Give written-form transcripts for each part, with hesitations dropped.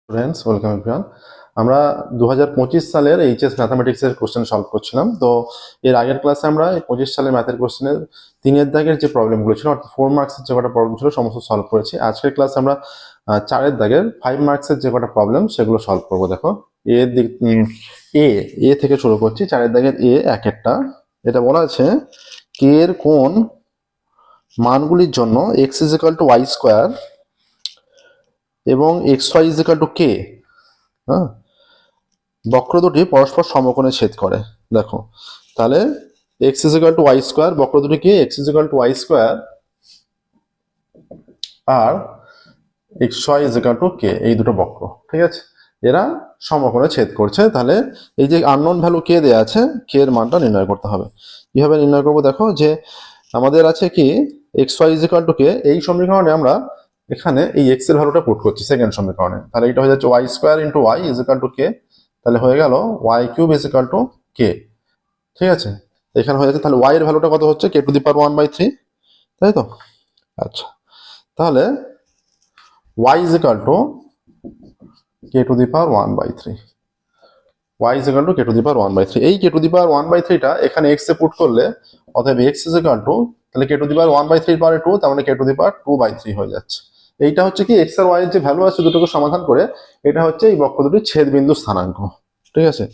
Students welcome everyone. আমরা 2025 সালের HS ম্যাথামেটিক্সের question solve করছিলাম। তো এর আগের ক্লাসে আমরা 25 সালের ম্যাথের কোশ্চেনের 3 দাগের যে প্রবলেমগুলো ছিল অর্থাৎ 4 মার্কসের যে কটা প্রবলেম ছিল সমস্ত সলভ করেছি। আজকের ক্লাসে আমরা 4 দাগের 5 মার্কসের যে কটা প্রবলেম সেগুলো সলভ করবো। দেখো এ দিক এ থেকে শুরু করছি। 4 দাগের এ একটা, এটা বলা আছে কে এর কোন মানগুলির জন্য x is equal to y square এবং x y is equal to k, হ্যাঁ, বক্র দুটি পরস্পর সমকোণে ছেদ করে। দেখো তাহলে x is equal to y square, বক্র দুটি কি x is equal to y square আর x y is equal to k, এই দুটো বক্র, ঠিক আছে, এরা সমকোণে ছেদ করছে। তাহলে এই যে আননোন ভ্যালু কে দেওয়া আছে, কে এর মানটা নির্ণয় করতে হবে। কিভাবে নির্ণয় করবো? দেখো যে আমাদের আছে কি x y is equal to k, এই সমীকরণে আমরা এখানে এই এক্স এর ভ্যালুটা পুট করছি সেকেন্ড সমীকরণে। তাহলে এটা হয়ে যাচ্ছে y square into y is equal to k, তাহলে হয়ে গেল y cube is equal to k, ঠিক আছে। এখানে হয়ে যাচ্ছে তাহলে ওয়াই এর ভ্যালুটা কত হচ্ছে, কে টু দি পাওয়ার 1/3, তাই তো। আচ্ছা, তাহলে y is equal to k to the power 1/3, y is equal to k to the power 1/3। এই কে টু দি পাওয়ার 1/3টা এখানে এক্স এ পুট করলে অতএব এক্স ইজ ইকুয়াল টু, তাহলে কে টু দি পাওয়ার 1/3 পাওয়ার 2, তার মানে কে টু দি পাওয়ার 2/3 হয়ে যাচ্ছে। এইটা হচ্ছে কি এক্স আর ওয়াই এর যে ভ্যালু আছে দুটোকে সমাধান করে এটা হচ্ছে এই বক্র দুটির ছেদ বিন্দু স্থানাঙ্ক, ঠিক আছে।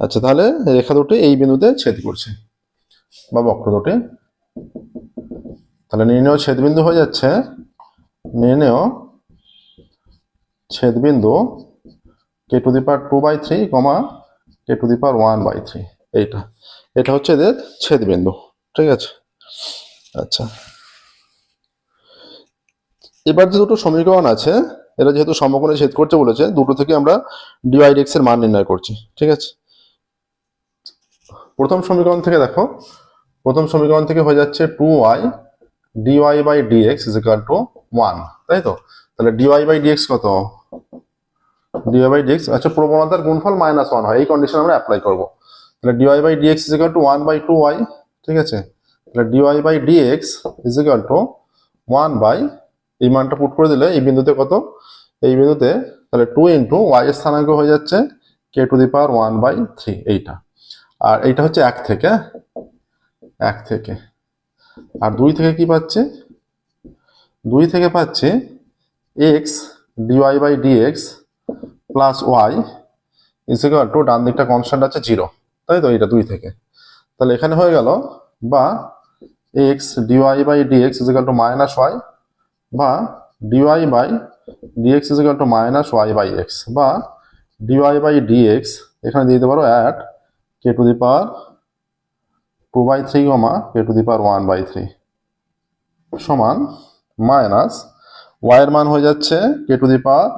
আচ্ছা, তাহলে রেখা দুটি এই বিন্দুতে ছেদ করছে বা বক্র দুটি, তাহলে নির্ণেয় ছেদবিন্দু হয়ে যাচ্ছে নির্ণেয় ছেদবিন্দু কে to the power 2/3 comma k to the power 1/3, এইটা এটা হচ্ছে এদের ছেদবিন্দু, ঠিক আছে। আচ্ছা, এবার যে দুটো সমীকরণ আছে এরা যেহেতু সমকোণে ছেদ করতে বলেছে, দুটো থেকে আমরা ডিওয়াই এক্স এর মান নির্ণয় করছি, ঠিক আছে। প্রথম সমীকরণ থেকে দেখো, প্রথম সমীকরণ থেকে হয়ে যাচ্ছে 2y dy by dx is equal to 1, তাই তো। তাহলে dy বাই dx কত, dy বাই dx, আচ্ছা, প্রবণতার গুণফল -1 হয়, এই কন্ডিশন আমরা অ্যাপ্লাই করব। তাহলে dy by dx is equal to 1/2y, ঠিক আছে। তাহলে dy by dx is equal to 1 by, এই মানটা পুট করে দিলে এই বিন্দুতে কত, এই বিন্দুতে তাহলে 2 ইন্টু ওয়াই এর স্থানাঙ্ক হয়ে যাচ্ছে কে টু দি পাওয়ার 1/3, এইটা। আর এইটা হচ্ছে 1 থেকে, 1 থেকে, আর 2 থেকে কি পাচ্ছে, 2 থেকে পাচ্ছে x dy by dx plus y is equal to, ডান দিকটা কনস্ট্যান্ট আছে 0, তাই তো, এটা 2 থেকে। তাহলে এখানে হয়ে গেল বা x dy by dx is equal to minus y, বা dy by dx is equal to minus y by x, বা ডিওয়াই বাই ডিএক্স এখানে দিয়ে দিতে পারো at k to the power 2/3 comma k to the power 1/3 সমান minus Y এর মান হয়ে যাচ্ছে কে টু দি পাওয়ার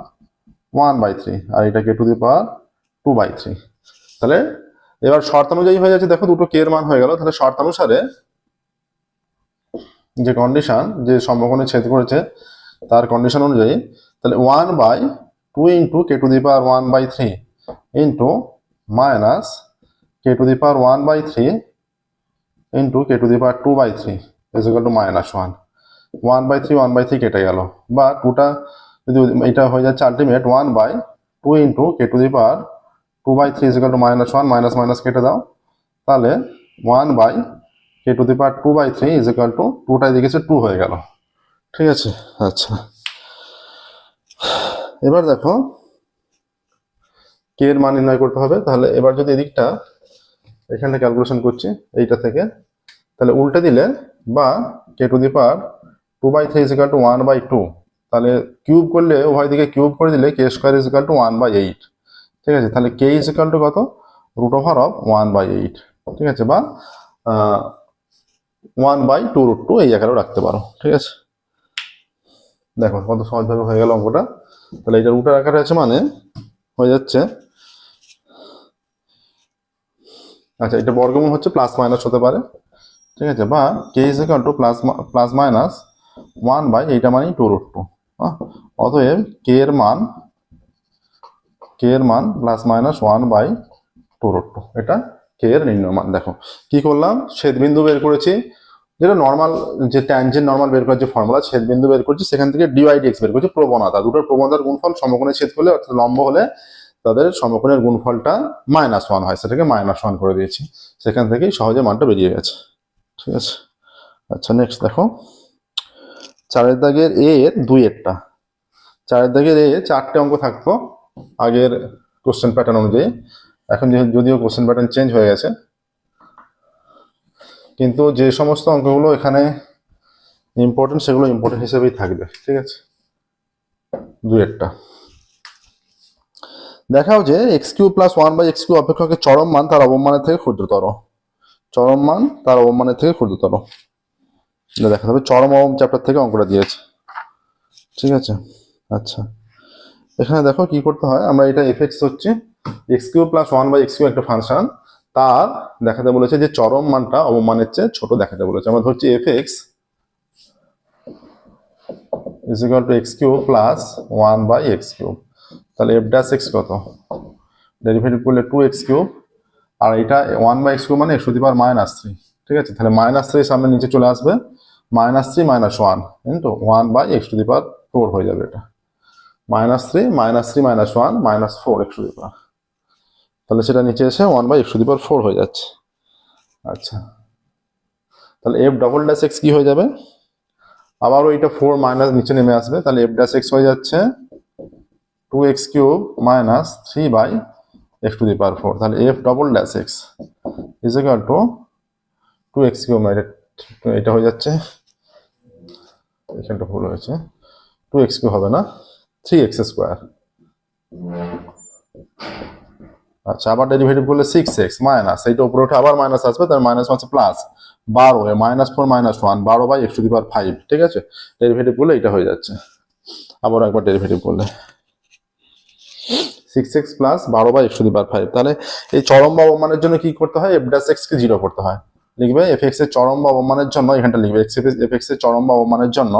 1/3 আর এটা কে টু দি পাওয়ার 2/3। তাহলে এবার শর্ত অনুযায়ী হয়ে যাচ্ছে, দেখো দুটো কে এর মান হয়ে গেল। তাহলে শর্ত অনুসারে যে কন্ডিশন, যে সমকোণে ছেদ করেছে তার কন্ডিশন অনুযায়ী, তাহলে 1/2 into k to the power 1/3 into minus K to the power 1/3 into k to the power 2/3 is equal to -1, 1/3 কেটে গেল, বা টুটা যদি এটা হয়ে যাচ্ছে ultimate 1/2 into k to the power 2/3 is equal to -1, minus minus কেটে দাও, তাহলে 1 k to the power 2/3 is equal to, টুটা দিকেছে 2 হয়ে গেল, ঠিক আছে। আচ্ছা, এবার দেখো কে এর মান নির্ণয় করতে হবে। তাহলে এবার যদি এদিকটা এখানে ক্যালকুলেশন করছি এইটা থেকে, তাহলে উল্টে দিলে বা k to the power 2/3 is equal to 1/2, তাহলে কিউব করলে উভয় দিকে কিউব করে দিলে k square is equal to 1/8, ঠিক আছে। তাহলে কে ইজ ইকুয়াল টু কত, √1/8, ঠিক আছে, বা 1/2√2 এই জায়গাটাও রাখতে পারো, ঠিক আছে। দেখো কত সহজভাবে হয়ে গেল অঙ্কটা। তাহলে এটা রুটের আকারে আছে মানে হয়ে যাচ্ছে, আচ্ছা, এটা বর্গমূল হচ্ছে প্লাস মাইনাস হতে পারে, ঠিক আছে, বা k is equal to plus minus 1 এইটা মানে 2√2, অতএব কে এর মান প্লাস মাইনাস 1/2√2, এটা কে এর নির্ণয় মান। দেখো কি করলাম, ছেদবিন্দু বের করেছি, যেটা নর্মাল, যে ট্যানজেন্ট নর্মাল বের করার যে ফর্মুলা, ছেদ বিন্দু বের করছি, সেখান থেকে ডিওয়াই ডিএক্স বের করছি প্রবণতা, দুটোর প্রবণতার গুণফল সমকোণে ছেদ করলে অর্থাৎ লম্ব হলে তাদের সমকোণের গুণফলটা -1 হয়, সেটাকে -1 করে দিয়েছি, সেখান থেকেই সহজে মানটা বেরিয়ে গেছে। ঠিক আছে, আচ্ছা নেক্সট দেখো 4 দাগের এ এর 2-এরটা। 4 দাগের এ 4টে অঙ্ক থাকতো আগের কোশ্চেন প্যাটার্ন অনুযায়ী, এখন যদিও কোশ্চেন প্যাটার্ন চেঞ্জ হয়ে গেছে, কিন্তু যে সমস্ত অঙ্কগুলো এখানে ইম্পর্টেন্ট সেগুলো ইম্পর্টেন্ট হিসেবেই থাকবে। ঠিক আছে, 2-এরটা দেখাও যে x³ + 1/x³ অপেক্ষকের চরম মান তার অবমানের থেকে ক্ষুদ্রতর। চরম মান তার অবমানের থেকে ক্ষুদ্রতর দেখাতে হবে, চরম অবম চ্যাপ্টার থেকে অঙ্কটা দিয়েছে। ঠিক আছে, আচ্ছা এখানে দেখো কি করতে হয়, আমরা এটা f(x) হচ্ছে x³ + 1/x³ একটা ফাংশন, তার দেখাতে বলেছে যে চরম মানটা অবমানের চেয়ে ছোট দেখাতে বলেছে। আমরা ধরছি f(x) = x³ + 1/x³, তাহলে f'(x) কত, ডেরিভেটিভ করলে 2x³ আর এটা 1/x³ মানে x⁻³ ঠিক আছে, তাহলে -3 সামনে নিচে চলে আসবে, -3 - 1 ইন্টু 1/x⁴ হয়ে যাবে, এটা -3 - 1 -4x⁴, তাহলে সেটা নিচে এসে 1/x⁴ হয়ে যাচ্ছে। আচ্ছা তাহলে f'(x) কি হয়ে যাবে, আবারও এটা 4 মাইনাস নিচে নেমে আসবে, তাহলে f'(x) হয়ে যাচ্ছে 2x³ - 3/x⁴, তাহলে f'(x) = 2x³ এটা হয়ে যাচ্ছে, এখানটা ভুল হয়েছে, 2x³ হবে না, 3x²। আচ্ছা আবার ডেরিভেটিভ করলে 6x মাইনাস, এইটা উপরে উঠে আবার মাইনাস আসবে, তার মাইনাস আছে প্লাস 12 -4 - 1 12/x⁵, ঠিক আছে, ডেরিভেটিভ করলে এটা হয়ে যাচ্ছে। আবার একবার ডেরিভেটিভ করলে 6x + 12/x⁵, তাহলে এই চরম বা অবমানের জন্য কি করতে হয়, f'(x) কে 0 করতে হয়, লিখবে f(x) এর চরম বা অবমানের জন্য, এখানটা লিখবে f(x) এর চরম বা অবমানের জন্য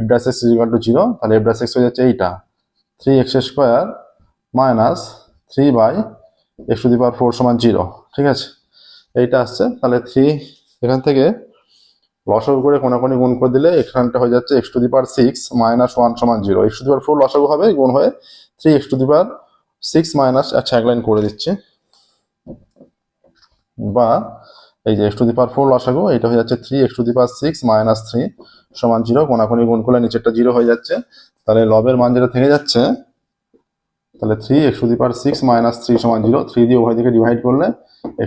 f'(x) = 0, তাহলে f'(x) হয়ে যাচ্ছে এইটা 3x² - 3/x⁴ 0, ঠিক আছে, এইটা আসছে, তাহলে 3 এখান থেকে লসাগু করে কোনাকুনি গুণ করে দিলে এখানটা হয়ে যাচ্ছে x⁻6 - 1 = 0, x⁴ লসাগু হবে গুণ হয়ে 3x⁻6 - আচ্ছা এক লাইন করে দিচ্ছি, বা এই যে x⁴ লসাগু এটা হয়ে যাচ্ছে 3x⁻6 - 3 = 0, কোনাকুনি গুণ করলে নিচেরটা 0 হয়ে যাচ্ছে, তাহলে লবের মান যেটা থেকে যাচ্ছে, তাহলে 3x⁻6 - 3 = 0, 3 দিয়ে উভয় দিকে ডিভাইড করলে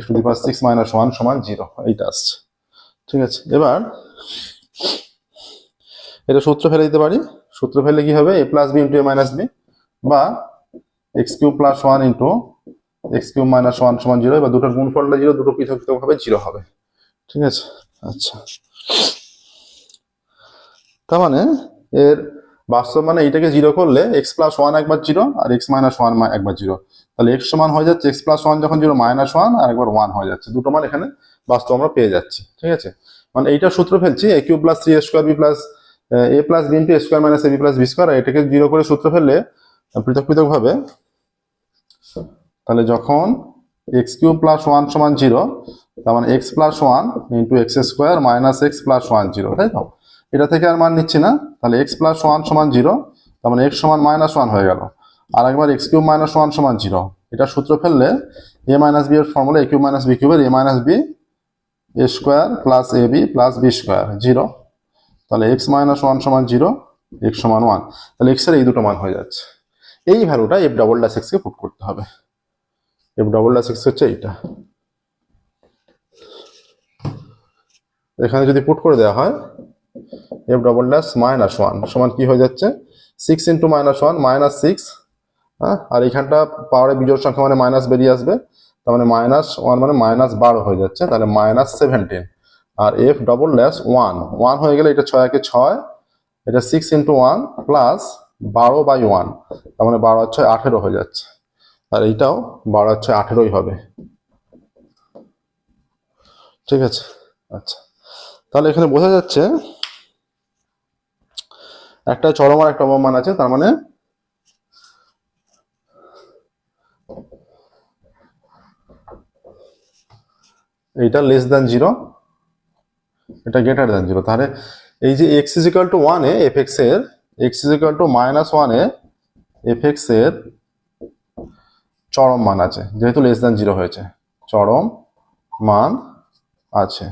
x⁻6 - 1 = 0, এইটা আসছে। ঠিক আছে, এবার এটা সূত্র ফেলে দিতে পারি, সূত্র ফেলে কি হবে, a + b * a - b, বা x³ + 1 * x³ - 1 = 0, বা দুটোর গুণফলটা 0, দুটো পৃথক পৃথক ভাবে 0 হবে। ঠিক আছে, আচ্ছা তার মানে এর বাস্তব মানে এইটাকে 0 করলে x + 1 একবার 0 আর x - 1 একবার 0, তাহলে x সমান হয়ে যাচ্ছে x + 1 যখন 0 -1 আর একবার 1 হয়ে যাচ্ছে, দুটো মান এখানে বাস্তব আমরা পেয়ে যাচ্ছি। ঠিক আছে, মানে এইটা সূত্র ফেলছি a³ + 3a² b + a + b * a² - ab + b², আর এটাকে 0 করে সূত্র ফেললে পৃথক পৃথক ভাবে, তাহলে যখন x³ + 1 = 0, তার মানে x + 1 * x² - x + 1 0, তাই তো, এটা থেকে আর মান নিচ্ছি না, তাহলে x + 1 = 0, তার মানে x সমান -1 হয়ে গেল, আর একবার x³ - 1 = 0, এটা সূত্র ফেললে a - b এর ফর্মুলা a³ - b³ এর a - b a² + ab + b² 0, তাহলে x - 1 = 0, x সমান 1, তাহলে x এর এই দুটো মান হয়ে যাচ্ছে। এই ভ্যালুটা f'(x) কে পুট করতে হবে, f'(x) হচ্ছে এইটা, এখানে যদি পুট করে দেওয়া হয় f'(-1) সমান কি হয়ে যাচ্ছে, 6 × -1 -6, হ্যাঁ, আর এইখানটা পাওয়ারে বিজোড় সংখ্যা মানে মাইনাস বেরিয়ে আসবে, তার মানে -1 মানে -12 হয়ে যাচ্ছে, তাহলে -17, আর f'(1) হয়ে গেলে এটা 6 × 6, এটা 6 × 1 + 12/1, তার মানে 12 আর 6 18 হয়ে যাচ্ছে, আর এইটাও 12 আর 6 18ই হবে। ঠিক আছে, আচ্ছা তাহলে এখানে বোঝা যাচ্ছে একটা চরম আর একটা অবম মান আছে, তার মানে এইটা <0, এটা এটা গ্রেটার দ্যান 0, তাহলে এই যে x ইজিক্যাল টু 1 এ fx এর x ইজিক্যাল টু -1 এ fx এর চরম মান আছে, যেহেতু লেস দ্যান 0 হয়েছে, চরম মান আছে।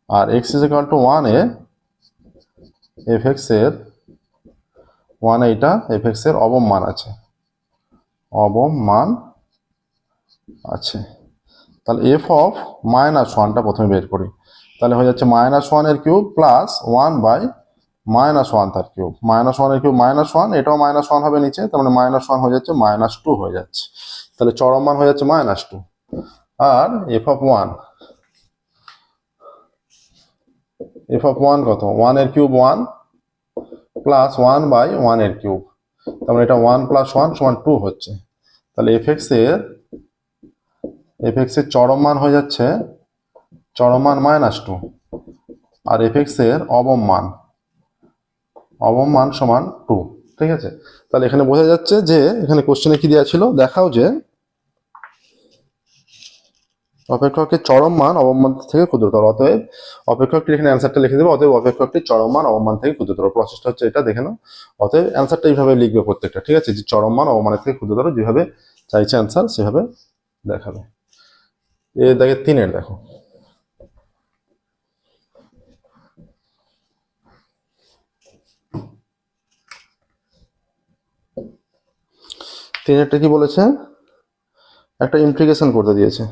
আর x ইজিক্যাল টু 1 এ fx এর 1 এইটা fx এর অবম মান আছে, অবম মান আছে। তাহলে f অফ -1টা প্রথমে বের করি, তাহলে হয়ে যাচ্ছে -1 এর কিউব প্লাস 1 বাই -1 তার কিউব, -1 এর কিউব -1, এটাও -1 হবে নিচে, তার মানে -1 হয়ে যাচ্ছে -2 হয়ে যাচ্ছে, তাহলে চরম মান হয়ে যাচ্ছে -2। আর f অফ 1 কত, 1 এর কিউব 1 প্লাস 1 বাই 1 এর কিউব, তার মানে এটা 1 প্লাস 1 সমান 2 হচ্ছে। তাহলে fx এর চরম মান হয়ে যাচ্ছে, চরম মান -2, আর fx এর অবম মান সমান 2, ঠিক আছে। তাহলে এখানে বোঝা যাচ্ছে যে এখানে কোশ্চেনে কি দেওয়া ছিল, দেখাও যে অপেক্ষকের চরম মান অবম মান থেকে ক্ষুদ্রতর, অতএব অপেক্ষকটির এখানে অ্যান্সারটা লিখে দেবে, অতএব অপেক্ষকটির চরম মান অবম মান থেকে ক্ষুদ্রতর। প্রসেসটা হচ্ছে এটা, দেখে নাও। অতএব অ্যান্সারটা এইভাবে লিখবে প্রত্যেকটা, ঠিক আছে, যে চরম মান অবম মানের থেকে ক্ষুদ্রতর, যেভাবে চাইছে অ্যান্সার সেভাবে দেখাবে। এর দেখে 3 দেখো, তিনেরটা কি বলেছে, একটা ইন্টিগ্রেশন করতে দিয়েছে।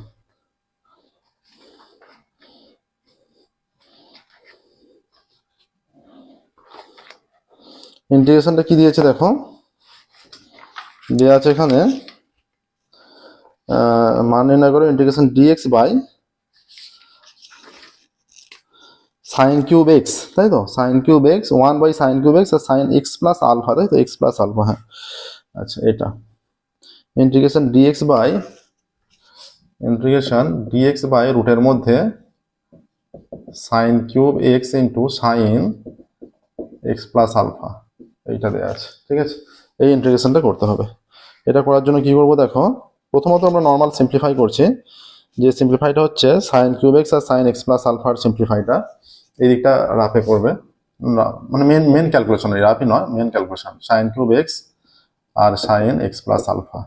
ইন্টিগ্রেশনটা কি দিয়েছে দেখো, দেওয়া আছে এখানে মান নির্ণয় করে integration dx by sine cube x, তাই তো, sine cube x 1 by sine cube x আর সাইন এক্স প্লাস আলফা, তাই তো, এক্স প্লাস আলফা, হ্যাঁ। আচ্ছা, এটা ইন্টিগ্রেশন dx বাই রুটের মধ্যে sine cube x into sine x plus alpha, এইটা দেওয়া আছে, ঠিক আছে। এই ইন্টিগ্রেশনটা করতে হবে। এটা করার জন্য কি করবো দেখো, প্রথমত আমরা নর্মাল সিম্পলিফাই করছি, যে সিম্পলিফাইটা হচ্ছে সাইন কিউব এক্স আর সাইন এক্স প্লাস আলফার সিম্পলিফাইটা, এই দিকটা রাফে করবে, মানে মেন ক্যালকুলেশন, রাফই নয়, main calculation, sine cube x আর সাইন এক্স প্লাস আলফা।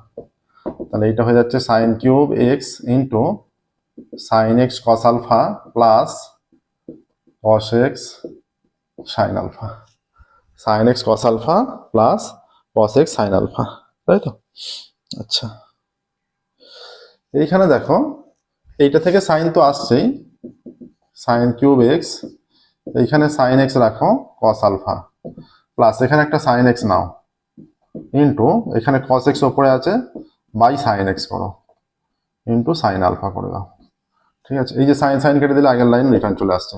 তাহলে এইটা হয়ে যাচ্ছে sine cube x into sine x cos alpha plus cos x sine alpha, sine x cos alpha plus cos x sine alpha, তাই তো। আচ্ছা, এইখানে দেখো, এইটা থেকে সাইন তো আসছেই, সাইন কিউব এক্স, এইখানে সাইন এক্স রাখো কস আলফা, প্লাস এখানে একটা সাইন এক্স নাও, ইন্টু এখানে কস এক্স ওপরে আছে, বাই সাইন এক্স করো, ইন্টু সাইন আলফা করে দাও, ঠিক আছে। এই যে সাইন কেটে দিলে আগের লাইন এখানে চলে আসছে,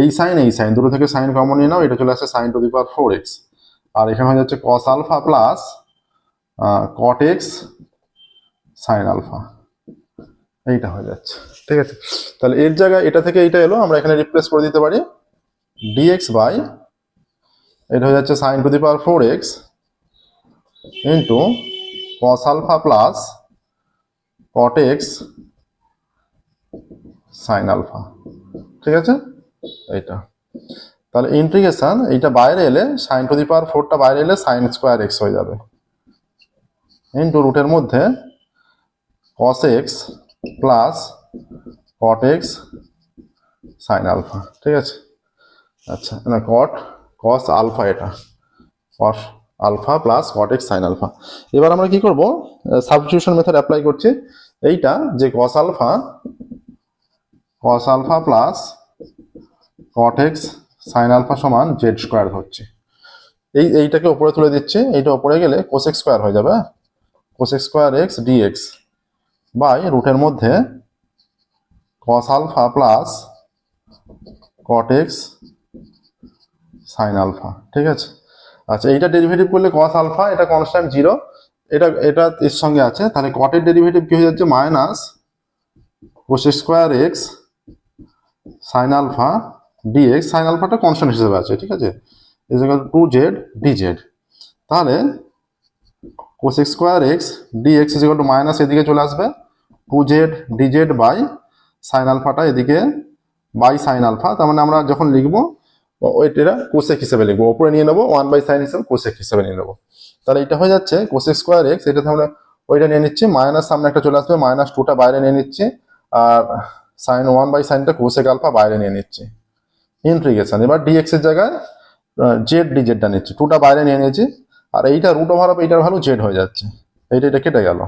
এই সাইন দুটো থেকে সাইন কমন নিয়ে নাও, এটা চলে আসছে sign to the power 4x, আর এখানে হয়ে যাচ্ছে cos alpha plus cot x sine alpha, এইটা হয়ে যাচ্ছে, ঠিক আছে। তাহলে এর জায়গায় এটা থেকে এইটা এলো, আমরা এখানে রিপ্লেস করে দিতে পারি dx বাই, এটা হয়ে যাচ্ছে sine to the power 4x into cos alpha plus cot x sine alpha, ঠিক আছে, এইটা। তাহলে ইন্টিগ্রেশন এইটা বাইরে এলে, সাইন টু দি পাওয়ার 4টা বাইরে এলে সাইন স্কোয়ার এক্স হয়ে যাবে, ইন্টু রুটের মধ্যে cos x plus cot x sine alpha, ঠিক আছে। আচ্ছা, না কস আলফা, এটা cos alpha plus cot x sine alpha. এবার আমরা কি করব, সাবস্টিটিউশন মেথড অ্যাপ্লাই করছি, এইটা যে cos alpha plus cot x sine alpha সমান জেড স্কোয়ার হচ্ছে, এইটাকে উপরে তুলে দিচ্ছে, এইটা উপরে গেলে কোসেক স্কোয়ার হয়ে যাবে, cosec square x dx by রুটের মধ্যে cos alpha plus cot x sine alpha, ঠিক আছে। আচ্ছা, এইটা ডেরিভেটিভ করলে কস আলফা, এটা কনস্ট্যান্ট 0, এটা এর সঙ্গে আছে, তাহলে কটের ডেরিভেটিভ কি হয়ে যাচ্ছে, minus cosec square x sine alpha dx, sine আলফাটা কনস্ট্যান্ট হিসেবে আছে, ঠিক আছে, is equal to 2z dz। তাহলে cosec square x dx is equal to minus, এদিকে চলে আসবে 2z dz বাই সাইন আলফাটা এদিকে বাই সাইন আলফা, তার মানে আমরা যখন লিখবো ওইটা কোসেক হিসেবে লিখবো, উপরে নিয়ে নেবো 1/sin হিসেবে কোসেক হিসেবে নিয়ে নেবো। তাহলে এটা হয়ে যাচ্ছে কোসেক স্কোয়ার এক্স, এটাতে আমরা ওইটা নিয়ে নিচ্ছি, মাইনাস সামনে একটা চলে আসবে, -2টা বাইরে নিয়ে নিচ্ছি, আর সাইন 1/sinটা কোসেক আলফা বাইরে নিয়ে নিচ্ছি, ইন্টিগ্রেশন। এবার ডিএক্স এর জায়গায় জেড ডিজেডটা নিচ্ছি, 2টা বাইরে নিয়ে নিয়েছি, আর এইটা রুট ওভার অফ এইটার ভ্যালু জেড হয়ে যাচ্ছে, এটা কেটে গেল।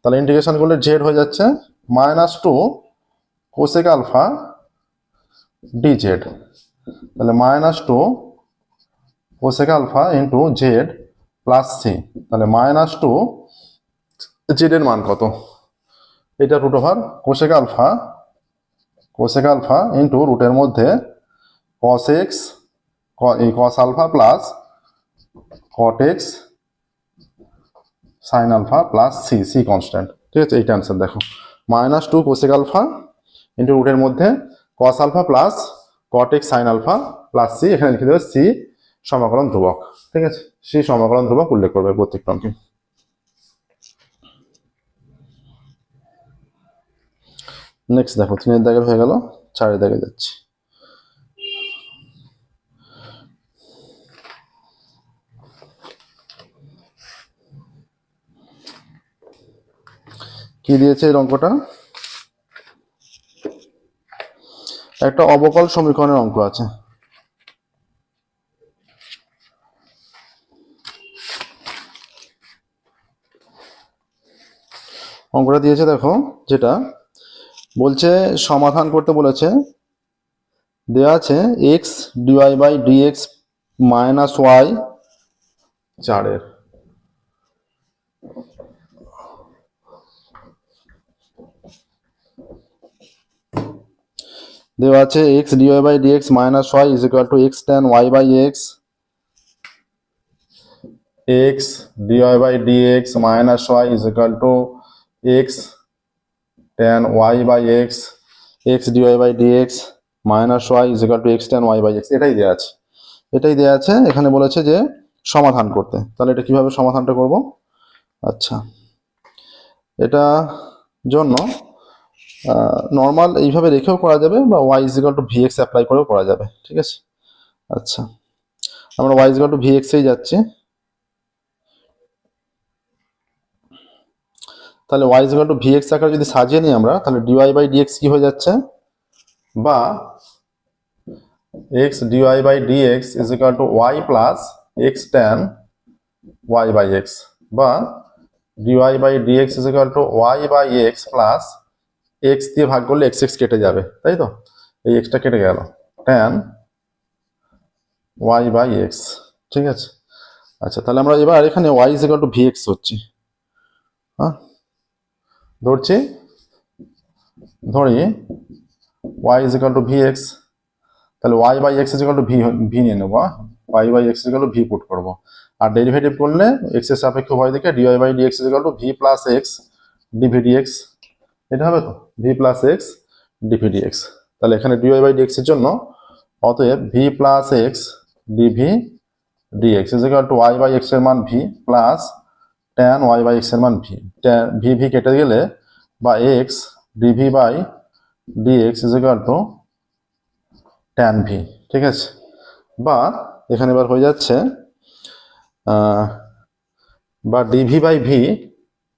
তাহলে ইন্টিগ্রেশন করলে জেড হয়ে যাচ্ছে -2 কোসেক আলফা ডিজেড, তাহলে -2 cosec alpha into z plus c, তাহলে -2 জেড এর মান কত, এটা root over cosec alpha into রুটের মধ্যে cos x cos alpha plus cot x sine alpha plus c constant, ঠিক আছে। এইটা অ্যান্সার দেখো, -2 কোসেক আলফা ইন্টু রুটের মধ্যে cos alpha plus cot x sine alpha plus c, এখানে লিখে দেবে সি সমাকলন ধ্রুবক, ঠিক আছে। সি সমাকলন ধ্রুবক উল্লেখ করবে প্রত্যেকটা অঙ্কে। নেক্সট দেখো 3 দাগের হয়ে গেল, 4 দাগে যাচ্ছি। কি দিয়েছে এই অঙ্কটা, একটা অবকল সমীকরণের অঙ্ক আছে। অঙ্কটা দিয়েছে দেখো, যেটা বলছে সমাধান করতে বলেছে, দেওয়া আছে x dy by dx minus y 4 দেওয়া আছে x dy by dx minus y is equal to x tan y by x, x dy by dx minus y is equal to x tan y by x, x dy by dx minus y is equal to x tan y by x, এটাই দেওয়া আছে। এখানে বলেছে যে সমাধান করতে, তাহলে এটা কিভাবে সমাধানটা করব। আচ্ছা, এটা জন্য নর্মাল এইভাবে রেখেও করা যাবে, বা y is equal to vx apply করেও করা যাবে, ঠিক আছে। আচ্ছা, আমরা ওয়াই ইজ ইকুয়াল টু ভিএক্সেই যাচ্ছি, তাহলে y is equal to vx আকারে যদি সাজিয়ে নিই আমরা, তাহলে ডিওয়াই বাই ডিএক্স কি হয়ে যাচ্ছে, বা x dy by dx is equal to y plus x tan y by x, বা dy by dx is equal to y by x plus x দিয়ে ভাগ করলে এক্স এক্স কেটে যাবে, তাই তো, এই এক্সটা কেটে গেল, ট্যান ওয়াই বাই এক্স, ঠিক আছে। আচ্ছা, তাহলে আমরা এবার এখানে y is equal to vx হচ্ছি, হ্যাঁ ধরি y is equal to vx, তাহলে y by x is equal to v নিয়ে নেবো, y by x is equal to v put করবো, আর ডেরিভেটিভ করলে এক্স এর সাপেক্ষে উভয় দিকে dy by dx is equal to v plus x dv dx, এটা হবে তো, v plus x dv dx. তাহলে এখানে ডিওয়াই বাই ডিএক্স এর জন্য অতএব v plus x dv dx is equal to y by x এর মান v plus tan y by x এর মান ভি, ভি কেটে গেলে বা x dv by dx is equal to tan v, ঠিক আছে। বা এখানে এবার হয়ে যাচ্ছে বা ডিভি বাই ভি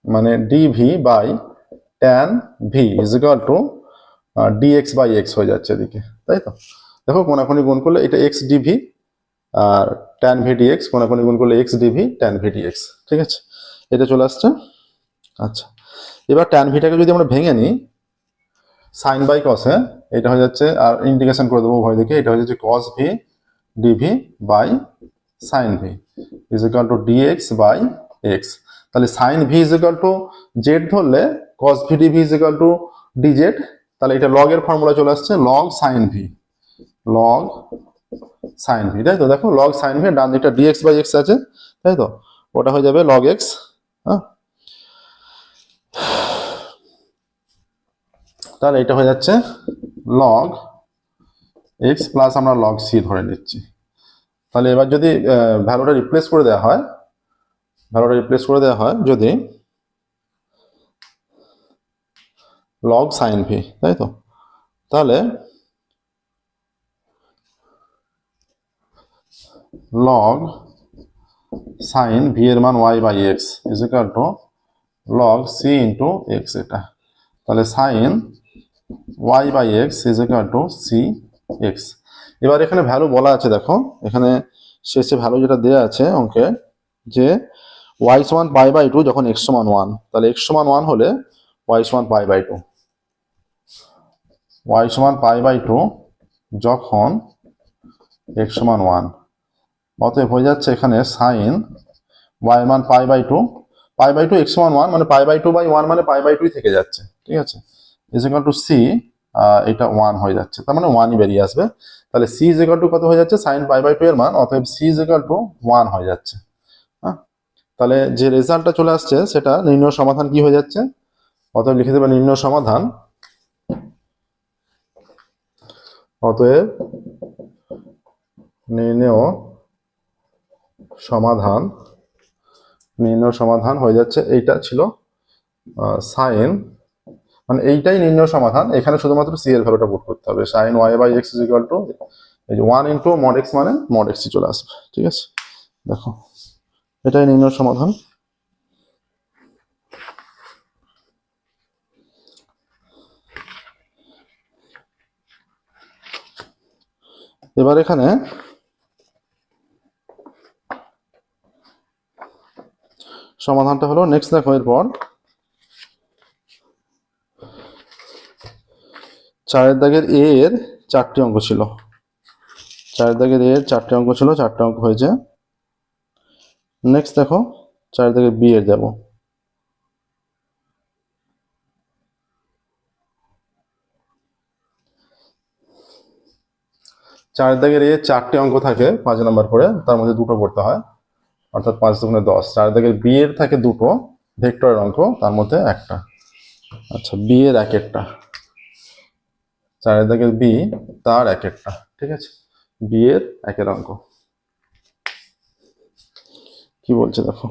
মানে dv by tan v is equal to dx by x হয়ে যাচ্ছে এদিকে, তাই তো। দেখো কোনাকুনি গুণ করলে এটা এক্স ডিভি আর ট্যান ভি ডিএক্স, কোনাকুনি গুণ করলে x dv tan v dx, ঠিক আছে, এটা চলে আসছে। আচ্ছা, এবার ট্যান ভিটাকে যদি আমরা ভেঙে নিই সাইন বাই কসে, এটা হয়ে যাচ্ছে, আর ইন্টিগ্রেশন করে দেবো উভয় দিকে, এটা হয়ে যাচ্ছে cos v dv by sine v is equal to dx by x. তাহলে sine v is equal to z ধরলে cos v dv is equal to dz, তাহলে এটা লগ এর ফর্মুলা চলে আসছে, লগ সাইন ভি, তাই তো। দেখো লগ সাইন ভি, ডান দিকটা ডিএক্স বাই এক্স আছে, তাই তো, ওটা হয়ে যাবে লগ এক্স, হ্যাঁ। তাহলে এটা হয়ে যাচ্ছে লগ এক্স প্লাস আমরা লগ সি ধরে নিচ্ছি। তাহলে এবার যদি ভ্যালুটা রিপ্লেস করে দেওয়া হয়, যদি লগ সাইন ভি, তাই তো, তাহলে লগ সাইন ভি এর মান y by x is equal to log c into x. এটা তাহলে sine y by x is equal to c x. এবার এখানে ভ্যালু বলা আছে, দেখো এখানে শেষে ভ্যালু যেটা দেওয়া আছে অঙ্কে, যে ওয়াই সমান পাই বাই টু যখন এক্স সমান ওয়ান, তাহলে এক্স সমান ওয়ান হলে ওয়াই সমান পাই বাই টু, ওয়াই সমান পাই বাই টু যখন এক্স সমান ওয়ান। অতএব হয়ে যাচ্ছে এখানে সাইন ওয়াই মান পাই বাই টু এক্স সমান ওয়ান, মানে pi by two by one মানে পাই বাই টুই থেকে যাচ্ছে, ঠিক আছে, ইজ ইকুয়াল টু সি, এটা ওয়ান হয়ে যাচ্ছে, তার মানে ওয়ানই বেরিয়ে আসবে। তাহলে সি ইজ ইকুয়াল টু কত হয়ে যাচ্ছে, সাইন পাই বাই টু এর মান, অতএব c is equal to one হয়ে যাচ্ছে। হ্যাঁ, তাহলে যে রেজাল্টটা চলে আসছে সেটা নির্ণয় সমাধান কি হয়ে যাচ্ছে, অতএব লিখে দেবে নির্ণয় সমাধান, অতএব নির্ণয় সমাধান হয়ে যাচ্ছে, এইটা ছিল সাইন, মানে এইটাই নির্ণয় সমাধান, এখানে শুধুমাত্র সি এর ভ্যালুটা পুট করতে হবে, sine y by x is equal to এই যে ওয়ান ইন্টু মড এক্স, মানে মড এক্স চলে আসবে, ঠিক আছে। দেখো এটাই নির্ণয় সমাধান। এবার এখানে সমাধানটা হলো নেক্সট, দেখো এরপর চারের দাগের এ এর চারটি অঙ্ক ছিল, চারের দাগের এ এর চারটি অঙ্ক ছিল, চারটি অঙ্ক হয়েছে। নেক্সট দেখো চারের দাগের বি এর যাবো, চারের দাগের এ চারটি অঙ্ক থাকে 5 নম্বর করে, তার মধ্যে দুটো পড়তে হয়, অর্থাৎ 5 দুগুণে 10। চারের দাগের বি এর থাকে দুটো ভেক্টরের অঙ্ক, তার মধ্যে একটা, আচ্ছা বি এর এক একটা, চারের দাগের বি তার এক একটা, ঠিক আছে, বি এর একের অঙ্ক কি বলছে দেখো,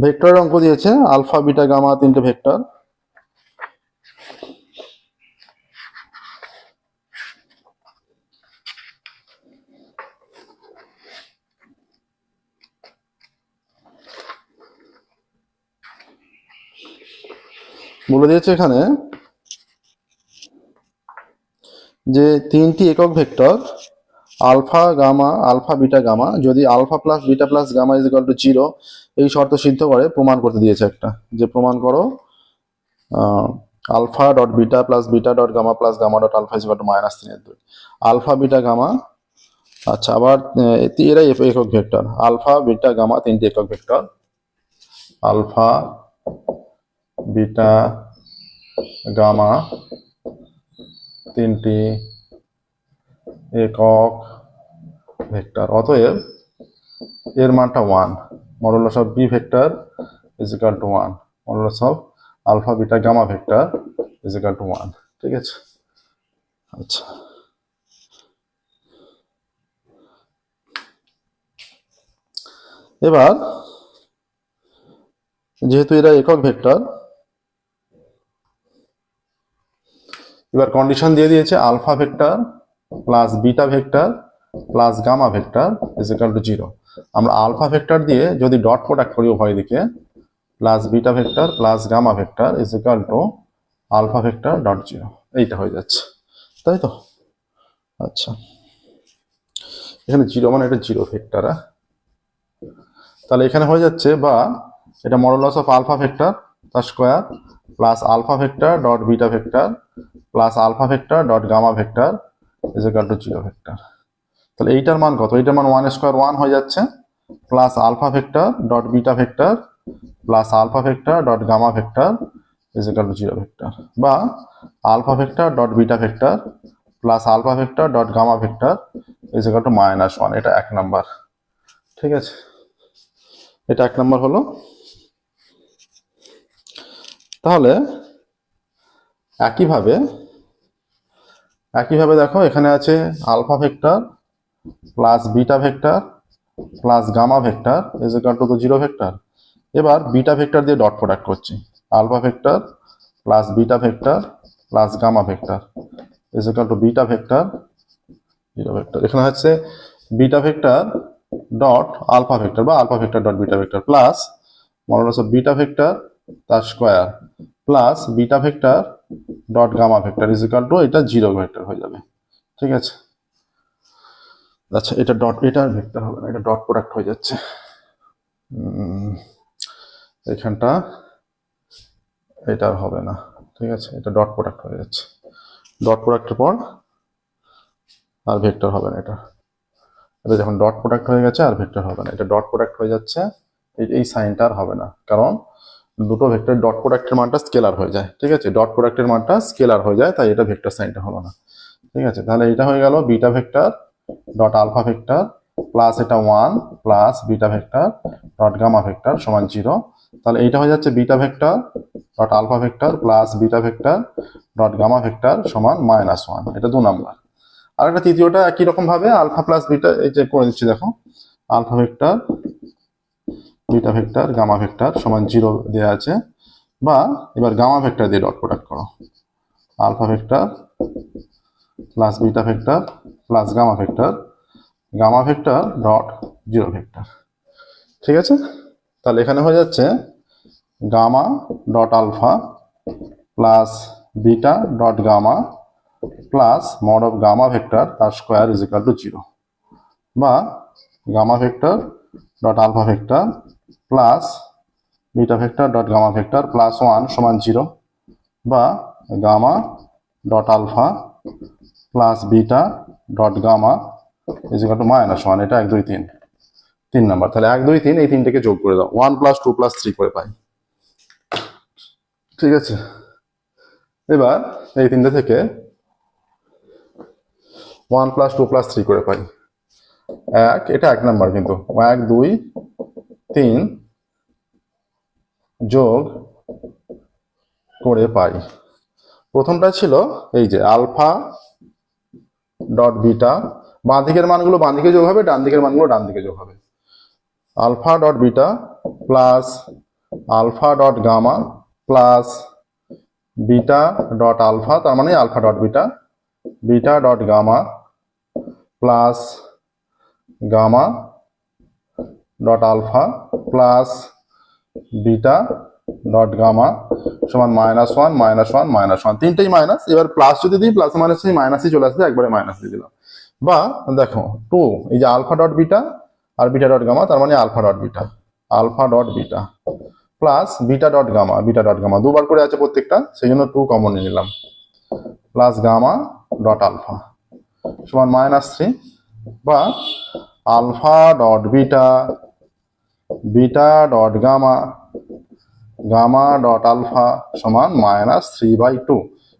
ভেক্টরের অঙ্ক দিয়েছে আলফা বিটা গামা তিনটে ভেক্টর, বলে দিয়েছে এখানে যে তিনটি একক vector alpha gamma alpha beta gamma, যদি alpha plus beta plus gamma is equal to 0 এই শর্ত সিদ্ধ করে প্রমাণ করতে দিয়েছে একটা, যে প্রমাণ করো alpha dot beta plus beta dot gamma plus gamma dot alpha is equal to -3/2 alpha beta gamma. আচ্ছা আবার এরাই একক ভেক্টর, আলফা বিটা গামা তিনটি একক ভেক্টর, আলফা বিটা গামা তিনটি একক ভেক্টর, অতএব এর মানটা 1, modulus of b vector is equal to 1, modulus of alpha beta gamma vector is equal to 1, ঠিক আছে। আচ্ছা এবার যেহেতু এরা একক ভেক্টর, এবার কন্ডিশন দিয়ে দিয়েছে alpha vector plus beta vector plus gamma vector is equal to 0। আমরা আলফা ভেক্টর দিয়ে যদি ডট প্রোডাক্ট করি উভয় দিকে, plus beta vector plus gamma vector is equal to alpha vector dot 0, এইটা হয়ে যাচ্ছে, তাই তো। আচ্ছা এখানে 0 মানে এটা 0 ভেক্টর, তাহলে এখানে হয়ে যাচ্ছে, বা এটা মডুলাস অফ আলফা ভেক্টর তার square plus alpha vector dot beta vector plus alpha vector dot gamma vector is equal to 0 vector. তাহলে এইটার মান কত, এইটার মান 1 স্কোয়ার 1 হয়ে যাচ্ছে, plus alpha vector dot beta vector plus alpha vector dot gamma vector is equal to 0 vector, বা alpha vector dot beta vector plus alpha vector dot gamma vector is equal to -1, এটা 1 number, ঠিক আছে, এটা 1 number হলো। তাহলে একইভাবে দেখো এখানে আছে alpha vector plus beta vector plus gamma vector is equal to 0 vector, এবার বিটা ভেক্টর দিয়ে ডট প্রোডাক্ট করছি, alpha vector plus beta vector plus gamma vector is equal to beta vector এখানে হচ্ছে beta vector dot alpha vector বা alpha vector dot beta vector plus modulus of beta vector তার square plus beta vector dot gamma vector is equal to এটা zero vector হয়ে যাবে। ঠিক আছে, আচ্ছা এটা ডট, এটা ভেক্টর হবে না, এটা ডট প্রোডাক্ট হয়ে যাচ্ছে এখানটা, এটা হবে না। ঠিক আছে, এটা ডট প্রোডাক্ট হয়ে যাচ্ছে, ডট প্রোডাক্টের পর আর ভেক্টর হবে না, এটা এটা যখন ডট প্রোডাক্ট হয়ে গেছে আর ভেক্টর হবে না, এটা ডট প্রোডাক্ট হয়ে যাচ্ছে, এই সাইনটা আর হবে না, কারণ দুটো ভেক্টর ডট প্রোডাক্টের মানটা স্কেলার হয়ে যায়। ঠিক আছে, ডট প্রোডাক্টের মানটা স্কেলার হয়ে যায়, তাই এটা ভেক্টর সাইনটা হলো না। ঠিক আছে, তাহলে এটা হয়ে গেল beta vector dot alpha vector plus এটা 1 plus beta vector dot gamma vector সমান 0। তাহলে এইটা হয়ে যাচ্ছে beta vector dot alpha vector plus beta vector dot gamma vector সমান -1, এটা 2 নাম্বার। আর একটা তৃতীয়টা একই রকম ভাবে আলফা প্লাস বিটা, এই যে করে দিচ্ছি দেখো, alpha vector beta vector gamma vector সমান 0 দেওয়া আছে, বা এবার গামা ভেক্টর দিয়ে ডট প্রোডাক্ট করো, alpha vector plus beta vector plus gamma vector dot 0 vector. ঠিক আছে, তাহলে এখানে হয়ে যাচ্ছে gamma dot alpha plus beta dot gamma plus mod of gamma vector তার স্কোয়ার ইজ ইকুয়াল টু 0, বা gamma vector dot alpha vector plus beta vector dot gamma vector plus 1 সমান 0, বা gamma dot alpha plus beta dot gamma is equal to -1, এটা 1 2 3 3 number. তাহলে 1 2 3 এই তিনটাকে যোগ করে দাও, 1 + 2 + 3 করে পাই। ঠিক আছে, এবার এই তিনটে থেকে 1 + 2 + 3 করে পাই 1, এটা 1 নাম্বার, কিন্তু 1 2 3 যোগ করে পাই। প্রথমটা ছিল এই যে আলফা ডট বিটা, বাঁ দিকের মানগুলো বাঁ দিকে যোগ হবে, ডান দিকের মানগুলো ডান দিকে যোগ হবে, alpha dot beta plus alpha dot gamma plus beta dot alpha, তার মানে alpha dot beta, beta dot gamma plus gamma dot alpha plus beta dot gamma সমান -1 -1 -1, তিনটেই মাইনাস। এবার প্লাস যদি দিই প্লাস মাইনাস মাইনাসই চলে আসবে, একবারে মাইনাস দিয়ে দিলাম। বা দেখো 2, এই যে আলফা ডট বিটা আর বিটা ডট গামা, তার মানে alpha dot beta plus beta dot gamma দুবার করে আছে প্রত্যেকটা, সেই জন্য 2 কমন নিয়ে নিলাম, প্লাস গামা ডট আলফা সমান -3, বা alpha dot beta dot gamma dot alpha সমান -3/2।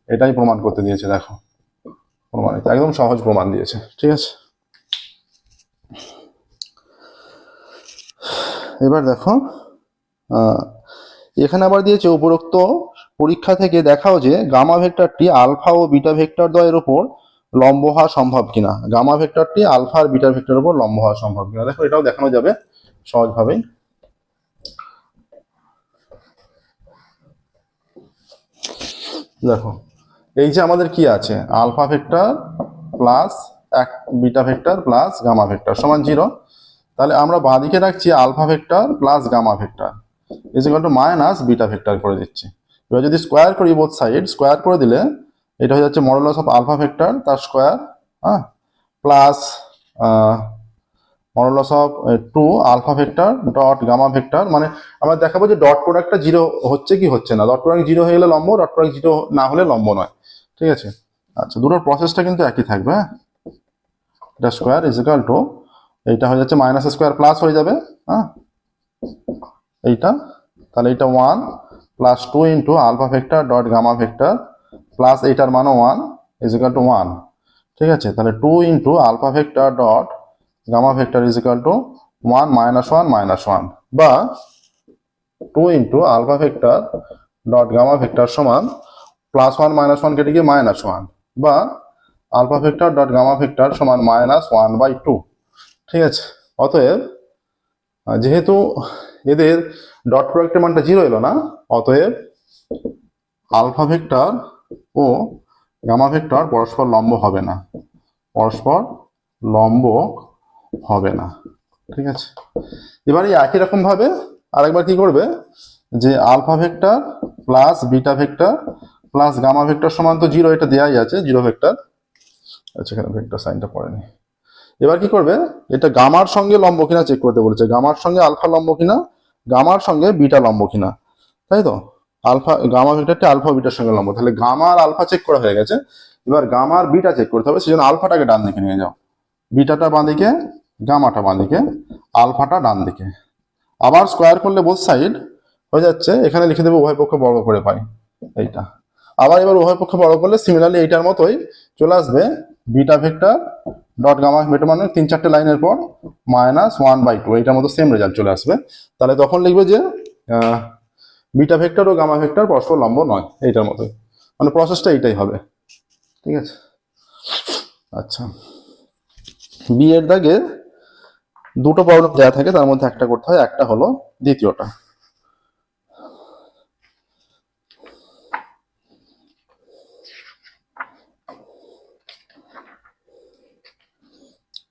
এটাই প্রমাণ করতে দিয়েছে, দেখো প্রমাণিত, একদম সহজ প্রমাণ দিয়েছে। ঠিক আছে, এবার দেখো এখানে আবার দিয়েছে উপরোক্ত পরীক্ষা থেকে দেখাও যে গামা ভেক্টরটি আলফা ও বিটা ভেক্টর দ্বয়ের উপর লম্ব হওয়া সম্ভব কিনা, গামা ভেক্টরটি আলফা আর বিটা ভেক্টরের উপর লম্ব হওয়া সম্ভব কিনা। দেখো এটাও দেখানো যাবে সহজভাবেই। দেখো এই যে আমাদের কি আছে, alpha vector plus beta vector plus gamma vector সমান 0। তাহলে আমরা বাঁদিকে রাখছি alpha vector plus gamma vector is equal to minus beta vector করে দিচ্ছি। এবার যদি স্কোয়ার করি বোথ সাইড, স্কোয়ার করে দিলে এটা হয়ে যাচ্ছে মডুলাস অফ আলফা ভেক্টর তার স্কোয়ার, হ্যাঁ, plus modulus of 2 alpha vector dot gamma vector, মানে আমরা দেখাবো যে ডট প্রোডাক্টটা 0 হচ্ছে কি হচ্ছে না, ডট প্রোডাক্ট 0 হয়ে গেলে লম্ব, ডট প্রোডাক্ট 0 না হলে লম্ব নয়। ঠিক আছে, আচ্ছা দুটোর প্রসেসটা কিন্তু একই থাকবে, হ্যাঁ, এটা স্কোয়ার ইজ ইকুয়াল টু, এইটা হয়ে যাচ্ছে মাইনাস স্কোয়ার প্লাস হয়ে যাবে, হ্যাঁ এইটা, তাহলে এটা 1 plus 2 into alpha vector dot gamma vector plus এইটার মানও 1 ইজ ইকুয়াল টু 1। ঠিক আছে, তাহলে 2 into alpha vector dot gamma vector is equal to 1 -1 বা 2 into alpha vector dot gamma vector সমান +1 -1 কেটে গিয়ে -1, বা alpha vector dot gamma vector সমান -1/2। ঠিক আছে, অতএব যেহেতু এদের ডট প্রোডাক্টের মানটা 0 এলো না, অতএব আলফা ভেক্টর ও গামা ভেক্টর পরস্পর লম্ব হবে না, পরস্পর লম্ব হবে না। ঠিক আছে, এবার এই একই রকম ভাবে আরেকবার কি করবে, যে alpha vector plus beta vector plus gamma vector সমান তো 0, এটা দেয়াই আছে 0 ভেক্টর। আচ্ছা, এখানে ভেক্টর সাইনটা পড়েনি। এবার কি করবে, এটা গামার সঙ্গে লম্ব কিনা চেক করতে বলেছে, গামার সঙ্গে আলফা লম্ব কিনা, গামার সঙ্গে বিটা লম্ব কিনা, তাই তো। আলফা গামা ভেক্টরটা আলফা বিটার সঙ্গে লম্ব, তাহলে গামা আর আলফা চেক করা হয়ে গেছে। এবার গামা আর বিটা চেক করতে হবে, সেজন্য আলফাটাকে ডান দিকে নিয়ে যাও, বিটাটা বাঁ দিকে, গামাটা বাঁ দিকে, আলফাটা ডান দিকে। আবার স্কোয়ার করলে বোথ সাইড হয়ে যাচ্ছে, এখানে লিখে দেবো উভয় পক্ষ বর্গ করে পাই এইটা। আবার এবার উভয় পক্ষ বর্গ করলে সিমিলারলি এইটার মতোই চলে আসবে, beta vector dot gamma vector মানে 3-4টে লাইনের পর -1/2, এইটার মতো সেম রেজাল্ট চলে আসবে। তাহলে তখন লিখবে যে বিটা ভেক্টর ও গামা ভেক্টর পরস্পর লম্ব নয়, এইটার মতোই, মানে প্রসেসটা এইটাই হবে। ঠিক আছে, আচ্ছা, বি এর দাগে দুটো প্রবলেম দেওয়া থাকে, তার মধ্যে একটা করতে হয়, একটা হলো দ্বিতীয়টা।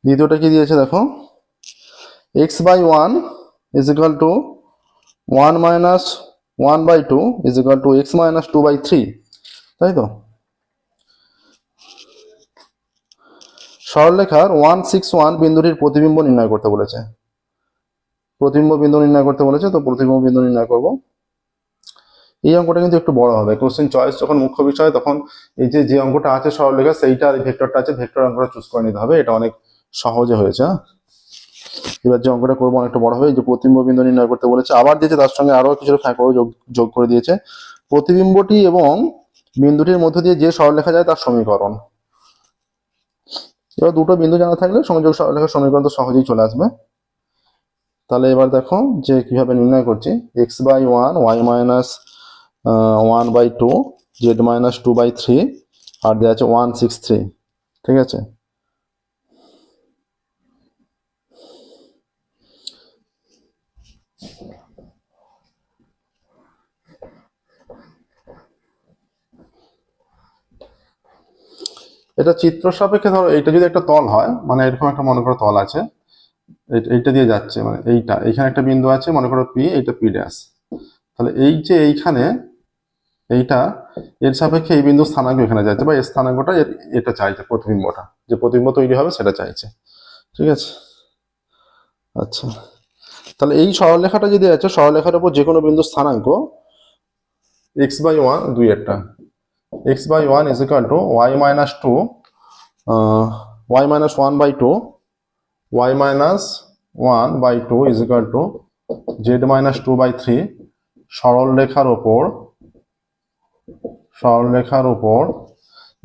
দ্বিতীয়টা কি দিয়েছে দেখো, x/1 is equal to 1 minus 1/2 is equal to x minus 2/3, তাই তো। সরলরেখার 161 বিন্দুটির প্রতিবিম্ব নির্ণয় করতে বলেছে, প্রতিবিম্ব বিন্দু নির্ণয় করতে বলেছে, তো প্রতিবিম্ব বিন্দু নির্ণয় করব। এই অঙ্কটা কিন্তু একটু বড় হবে, কোশ্চেন চয়েস যখন মুখ্য বিষয় তখন এই যে অঙ্কটা আছে সরলরেখা, সেইটা আর ভেক্টরটা আছে, ভেক্টর অঙ্কটা চুজ করে নিতে হবে, এটা অনেক সহজে হয়েছে। এবার যে অঙ্কটা করবো অনেকটা বড় হবে, এই যে প্রতিবিম্ব বিন্দু নির্ণয় করতে বলেছে, আবার দিয়েছে তার সঙ্গে আরো কিছু ফ্যাক্টর যোগ করে দিয়েছে, প্রতিবিম্বটি এবং বিন্দুটির মধ্য দিয়ে যে সরলরেখা যায় তার সমীকরণ। এবার দুটো বিন্দু জানা থাকলে সংযোগ সরলরেখার সমীকরণ তো সহজেই চলে আসবে। তাহলে এবার দেখো যে কিভাবে নির্ণয় করছি, x/1 y minus 1/2 z minus 2/3 আর দেওয়া আছে 163। ঠিক আছে, এটা চিত্র সাপেক্ষে ধরো এইটা যদি একটা তল হয়, মানে এরকম একটা মনে করো তল আছে, এইটা দিয়ে যাচ্ছে, মানে এইটা, এইখানে একটা বিন্দু আছে মনে করো পি, এইটা পি ড্যাশ, তাহলে এই যে এইখানে এইটা এর সাপেক্ষে এই বিন্দু স্থানাঙ্ক এখানে যাচ্ছে, বা এই স্থানাঙ্কটা এটা চাইছে, প্রতিবিম্বটা যে প্রতিবিম্ব তৈরি হবে সেটা চাইছে। ঠিক আছে, আচ্ছা, তাহলে এই সরলরেখাটা যদি আছে, সরলরেখার উপর যে কোনো বিন্দু স্থানাঙ্ক x/1 দুই একটা, x/1 is equal to y minus 2 y minus 1/2 y minus 1/2 is equal to z minus 2/3 সরলরেখার উপর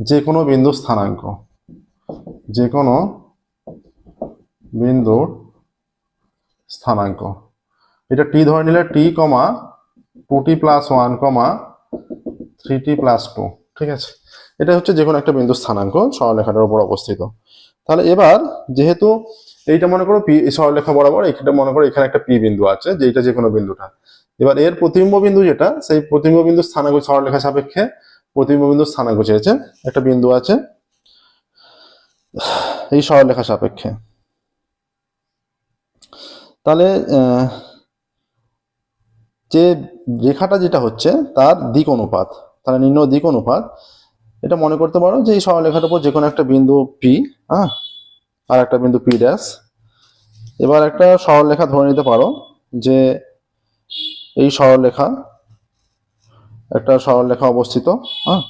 যে কোনো বিন্দু স্থানাঙ্ক, যে কোনো বিন্দুর স্থানাঙ্ক, এটা টি ধরে নিলে টি, 2t + 1, 3t + 2। ঠিক আছে, এটা হচ্ছে যে কোনো একটা বিন্দু স্থানাঙ্ক সরলরেখাটার উপর অবস্থিত। তাহলে এবার যেহেতু এইটা মনে করো পি সরলরেখা বরাবর, এইটা মনে করো এখানে একটা পি বিন্দু আছে, যেটা যে কোনো বিন্দুটা, এবার এর প্রতিবিম্ব বিন্দু যেটা, সেই প্রতিবিম্ব বিন্দু স্থানাঙ্ক সরলরেখা সাপেক্ষে প্রতিবিম্ব বিন্দু স্থানাঙ্ক চেয়েছে, একটা বিন্দু আছে এই সরলরেখা সাপেক্ষে। তাহলে যে রেখাটা যেটা হচ্ছে তার দিক অনুপাত, তাহলে নির্ণয় দিক অনুপাত, এটা মনে করতে পারো যে এই সরলরেখার উপর যে কোনো একটা বিন্দু পি, হ্যাঁ, আর একটা বিন্দু পি ড্যাশ। এবার একটা সরলরেখা ধরে নিতে পারো যে এই সরলরেখা, একটা সরলরেখা অবস্থিত, হ্যাঁ,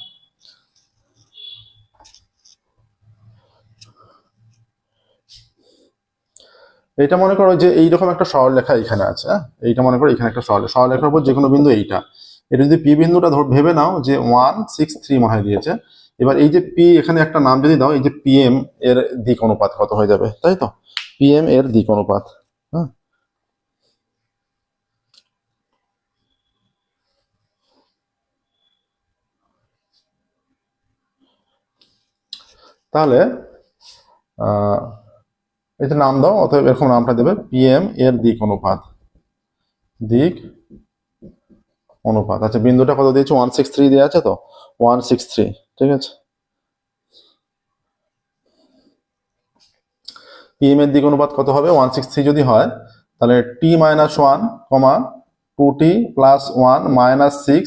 এইটা মনে করো যে এইরকম একটা সরলরেখা এখানে আছে, হ্যাঁ, এইটা মনে করো এখানে একটা সরলরেখার উপর যে কোনো বিন্দু এইটা, এটা যদি পি বিন্দুটা ভেবে নাও যে 163 মনে হয় দিয়েছে। এবার এই যে পি, এখানে একটা নাম যদি দাও, এই যে পিএম এর দিক অনুপাত কত হয়ে যাবে, তাই তো, পিএম এর দিক অনুপাত। হ্যাঁ, তাহলে এটা নাম দাও, অথবা এরকম নামটা দেবে পিএম এর দিক অনুপাত। দিক অনুপাত। আচ্ছা, বিন্দুটা কত দিয়েছে? 163 দেওয়া আছে তো, 163, ঠিক আছে। পিএম এর দিক অনুপাত কত হবে? 163 যদি হয় তাহলে t-1, 2t + 1 - 6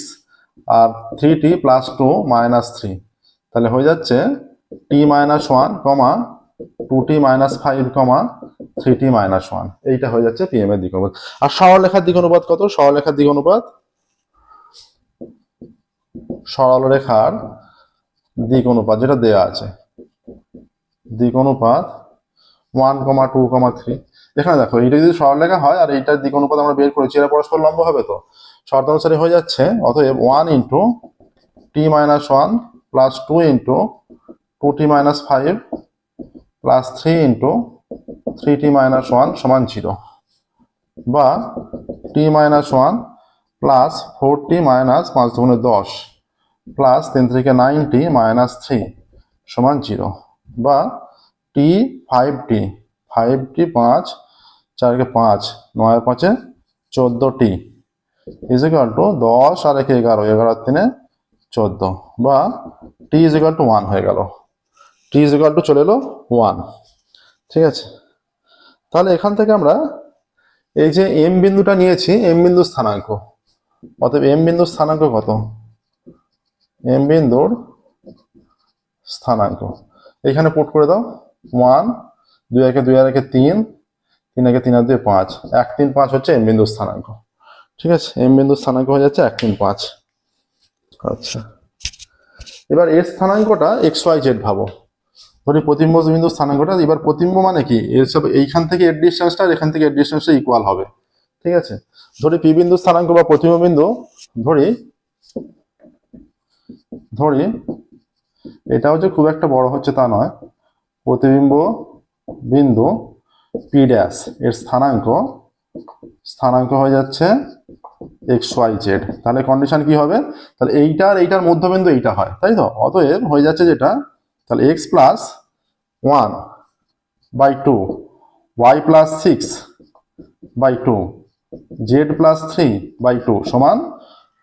আর 3t + 2 - 3, তাহলে হয়ে যাচ্ছে t-1, 2t - 5, 3t - 1। এইটা হয়ে যাচ্ছে পিএম এর দিক অনুপাত। আর সরলরেখার দিক অনুপাত কত? সরলরেখার দিক অনুপাত, সরলরেখার দিক অনুপাত যেটা দেয়া আছে, দিক অনুপাত 1, 2, 3। এখানে দেখো, এটা যদি সরলরেখা হয় আর এইটার দিক অনুপাত আমরা বের করেছি, এরা পরস্পর লম্ব হবে তো, শর্ত অনুসারে হয়ে যাচ্ছে। অতএব 1 × t-1 + 2 × 2t - 5 + 3 × 3t - 1 = 0, বা t-1 + 4t - 5 × 10 + 3 × 9t - 3 = 0, বা t 5t 5t 5 4 × 5 9 × 5 14t = 10 আর 1 11 11 আর 3 14, বা t = 1 হয়ে গেল। t চলে এলো 1, ঠিক আছে। তাহলে এখান থেকে আমরা এই যে এম বিন্দুটা নিয়েছি, এম বিন্দুর স্থানাঙ্ক, অতএব এম বিন্দুর স্থানাঙ্ক কত? এম বিন্দুর স্থানাঙ্ক এখানে পুট করে দাও। 1, 2 একে 2 আর 1 3, 3 একে 3 আর 2 5, 1 3 5 হচ্ছে এম বিন্দুর স্থানাঙ্ক, ঠিক আছে। এম বিন্দুর স্থানাঙ্ক হয়ে যাচ্ছে 1 3 5। আচ্ছা, এবার এর স্থানাঙ্কটা এক্স ওয়াই জেড ভাবো। ধরি প্রতিবিম্ব বিন্দুর স্থানাঙ্কটা, এবার প্রতিবিম্ব মানে কি? এসব এইখান থেকে এর ডিস্টেন্সটা আর এখান থেকে এর ডিস্টেন্সটা ইকুয়াল হবে, ঠিক আছে। ধরি পি বিন্দুর স্থানাঙ্ক বা প্রতিবিম্ব বিন্দু, ধরি এটাও যে খুব একটা বড় হচ্ছে তা নয়, প্রতিবিম্ব বিন্দু পি ড্যাশ এর স্থানাঙ্ক হয়ে যাচ্ছে এক্স ওয়াই জেড। তাহলে কন্ডিশন কি হবে? তাহলে এইটার এইটার মধ্যবিন্দু এইটা হয়, তাই তো। অতএব হয়ে যাচ্ছে যেটা, তাহলে x + 1/2, y + 6/2, z + 3/2 =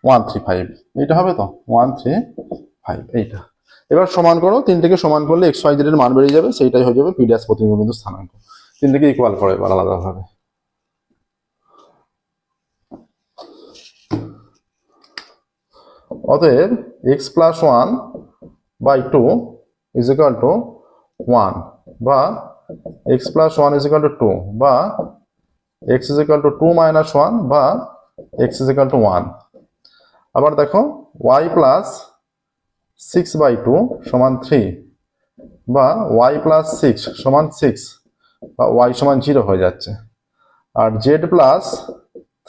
135। এইটা হবে তো 135, এইটা। এবার সমান করো, তিনটেকে সমান করলে এক্স ওয়াই জেড এর মান বেরিয়ে যাবে, সেইটাই হয়ে যাবে পি ড্যাশ প্রতিবিম্ব বিন্দুর স্থানাঙ্ক। তিনটেকে ইকুয়াল করো এবার আলাদাভাবে। অতএব x + 1/2 = 1, বা x + 1 = 2, বা x = 2 - 1, বা x = 1। আবার দেখো y + 6/2 = 3, বা y + 6 = 6, বা y = 0 হয়ে যাচ্ছে। আর z +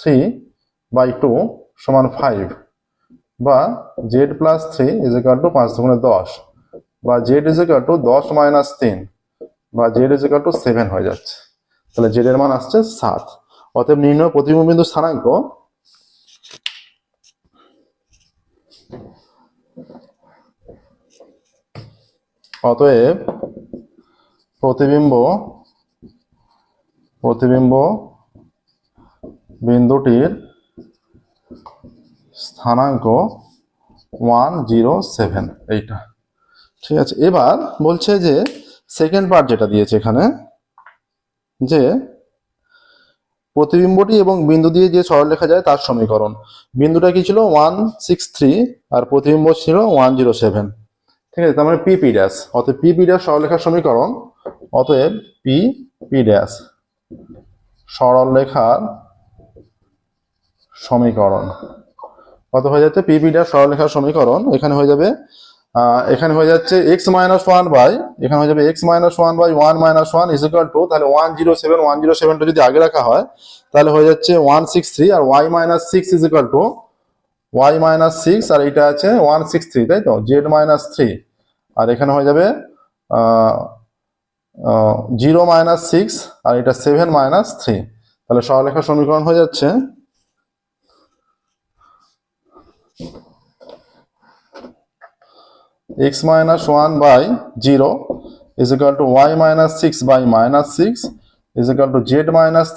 3/2 = 5, বা z + 3 = 5 × 10, বা z = 10 - 3, বা z = 7 হয়ে যাচ্ছে। তাহলে z এর মান আসছে 7। অতএব নির্ণয় প্রতিবিম্ব বিন্দুর স্থানাঙ্ক অতএব প্রতিবিম্ব বিন্দুটির স্থানাঙ্ক 107, এইটা, ঠিক আছে। এবার বলছে যে সেকেন্ড পার্ট যেটা দিয়েছে এখানে, যে প্রতিবিম্বটি এবং বিন্দু দিয়ে যে সরলরেখা যায় তার সমীকরণ। বিন্দুটা কি ছিল? 163, আর প্রতিবিম্ব ছিল 107, ঠিক আছে। তার মানে পি পি ড্যাশ। অতএব পি পি ড্যাশ সরলরেখার সমীকরণ। অতএব পি পি ড্যাশ সরলরেখার সমীকরণ কত হয়ে যাচ্ছে? পি পি ড্যাশ সরলরেখার সমীকরণ এখানে হয়ে যাবে, এখানে হয়ে যাচ্ছে x - 1 বাই, এখানে হয়ে যাবে x - 1/1 - 1 = তাহলে 107টা যদি আগে রাখা হয় তাহলে হয়ে যাচ্ছে 163, আর y - 6 = y - 6, আর এটা আছে 163, তাই তো, z - 3, আর এখানে হয়ে যাবে 0 - 6, আর এটা 7 - 3। তাহলে সরলরেখার সমীকরণ হয়ে যাচ্ছে x - 1/0 = y - 6/-6 = z -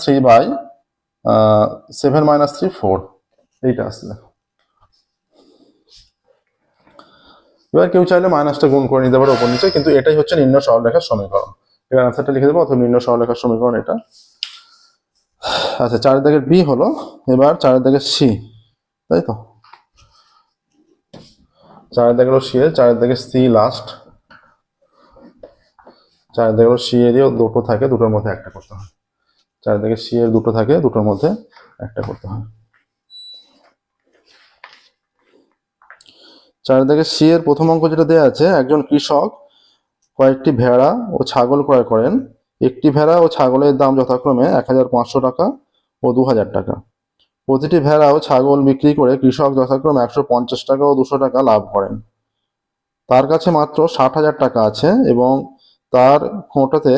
3/-3, 7 - 3 4 এইটা আসছে। এবার কেউ চাইলে মাইনাসটা গুণ করে নিতে পারে ওপর নিচে, কিন্তু এটাই হচ্ছে নিম্ন সরলরেখার সমীকরণ। এবার অ্যান্সারটা লিখে দেবো, অথবা নিম্ন সরলরেখার সমীকরণ এটা। আচ্ছা, 4 দাগের বি হলো, এবার 4 দাগের সি, তাই তো? 4 দাগের সি, 4 দাগের সি লাস্ট। 4 দাগের সি এরও দুটো থাকে, দুটোর মধ্যে একটা করতে হয়। 4 দাগের সি এর দুটো থাকে, দুটোর মধ্যে একটা করতে হয়। 4 দাগের সি এর প্রথম অঙ্ক যেটা দেওয়া আছে, একজন কৃষক কয়েকটি ভেড়া ও ছাগল ক্রয় করেন। একটি ভেড়া ও ছাগলের দাম যথাক্রমে 1500 টাকা ও 2000 টাকা। প্রতিটি ভেড়া ও ছাগল বিক্রি করে কৃষক যথাক্রমে 150 টাকা ও 200 টাকা লাভ করেন। তার কাছে মাত্র 60,000 টাকা আছে এবং তার খোঁটাতে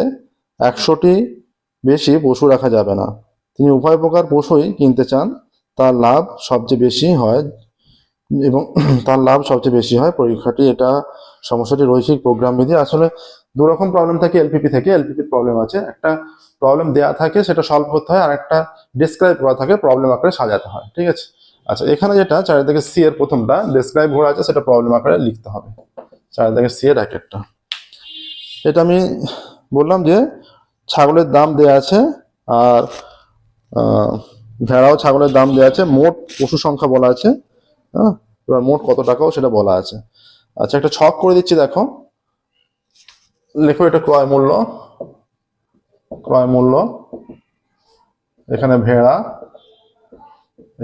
100টি বেশি পশু রাখা যাবে না। তিনি উভয় প্রকার পশুই কিনতে চান। তার লাভ সবচেয়ে বেশি হয় এবং তার লাভ সবচেয়ে বেশি হয় পরীক্ষাটি। এটা সমস্যাটি রৈখিক প্রোগ্রাম বিধি। আসলে দু রকম প্রবলেম থাকে এলপিপি থেকে। এলপিপির প্রবলেম আছে, একটা প্রবলেম দেয়া থাকে সেটা সলভ করতে হয়, আর একটা ডিসক্রাইব করা থাকে, প্রবলেম আকারে সাজাতে হয়, ঠিক আছে? আচ্ছা, এখানে যেটা 4 দাগের সি এর প্রথমটা ডিসক্রাইব করা আছে, সেটা প্রবলেম আকারে লিখতে হবে। 4 দাগের সি এর এক একটা, এটা আমি বললাম যে ছাগলের দাম দেয়া আছে আর ভেড়া ও ছাগলের দাম দেওয়া আছে, মোট পশু সংখ্যা বলা আছে, হ্যাঁ, এবার মোট কত টাকাও সেটা বলা আছে। আচ্ছা, একটা ছক করে দিচ্ছি, দেখো, লেখো এটা ক্রয় মূল্য। ক্রয় মূল্য, এখানে ভেড়া,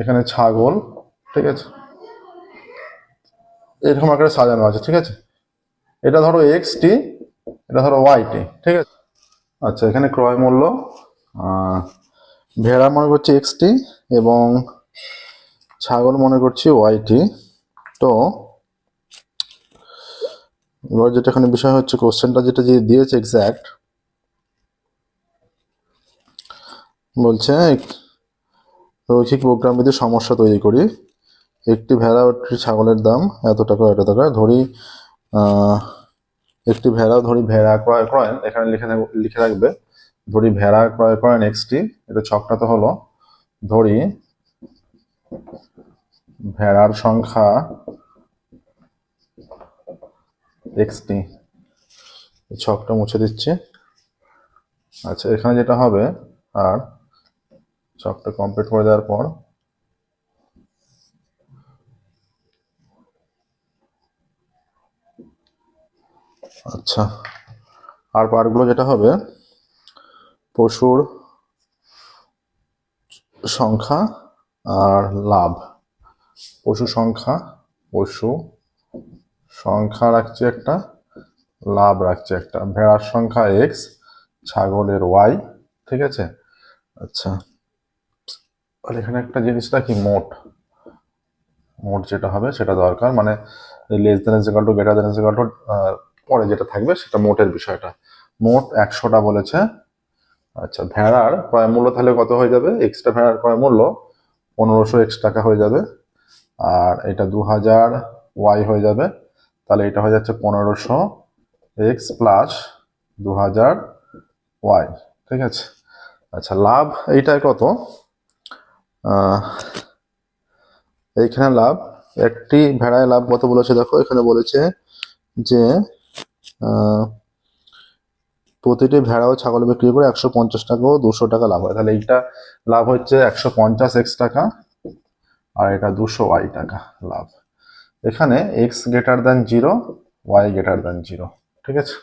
এখানে ছাগল, ঠিক আছে, এরকম আকারে সাজানো আছে, ঠিক আছে? এটা ধরো এক্স টি, এটা ধরো ওয়াই টি, ঠিক আছে? আচ্ছা, এখানে ক্রয় মূল্য ভেড়া মনে করছি এক্স টি এবং ছাগল মনে করছি ওয়াই টি। তো এবার যেটা এখানে বিষয় হচ্ছে, কোশ্চেনটা যেটা যে দিয়েছে এক্স্যাক্ট, বলছে রৈখিক প্রোগ্রাম বিধি সমস্যা তৈরি করি। একটি ভেড়া ও একটি ছাগলের দাম এত টাকা এত টাকা। ধরি একটি ভেড়া, ধরি ভেড়া ক্রয় করেন, এখানে লিখে রাখবে ধরি ভেড়া ক্রয় করেন এক্সটি। এটা ছকটা তো হলো, ধরি ভেড়ার সংখ্যা এক্সটি, ছকটা মুছে দিচ্ছি। আচ্ছা, এখানে যেটা হবে, আর ছকটা কমপ্লিট করে দেওয়ার পর আচ্ছা, আর পার্টগুলো যেটা হবে, পশুর সংখ্যা আর লাভ। পশু সংখ্যা রাখছে একটা, লাভ রাখছে একটা। ভেড়ার সংখ্যা এক্স, ছাগলের ওয়াই, ঠিক আছে? আচ্ছা, আর এখানে একটা জিনিস রাখি, মোট যেটা হবে সেটা দরকার, মানে less than is equal two greater than is equal two পরে যেটা থাকবে সেটা মোটের বিষয়টা। মোট 100টা বলেছে। আচ্ছা, ভেড়ার ক্রয় মূল্য তাহলে কত হয়ে যাবে? এক্সট্রা ভেড়ার ক্রয় মূল্য 1500 এক্স টাকা হয়ে যাবে, আর এটা 2000 ওয়াই হয়ে যাবে। তাহলে এটা হয়ে যাচ্ছে 1500 এক্স প্লাস 2000 ওয়াই, ঠিক আছে? আচ্ছা, লাভ এইটায় কত? এইখানে লাভ, একটি ভেড়ায় লাভ কত বলেছে দেখো, এখানে বলেছে যে প্রতিটি ভেড়া ও ছাগল বিক্রি করে 150 টাকা ও 200 টাকা লাভ হয়। তাহলে এইটা লাভ হচ্ছে 150 এক্স টাকা, আর এটা 200 ওয়াই টাকা লাভ। এখানে x greater than 0, y greater than 0, ঠিক আছে?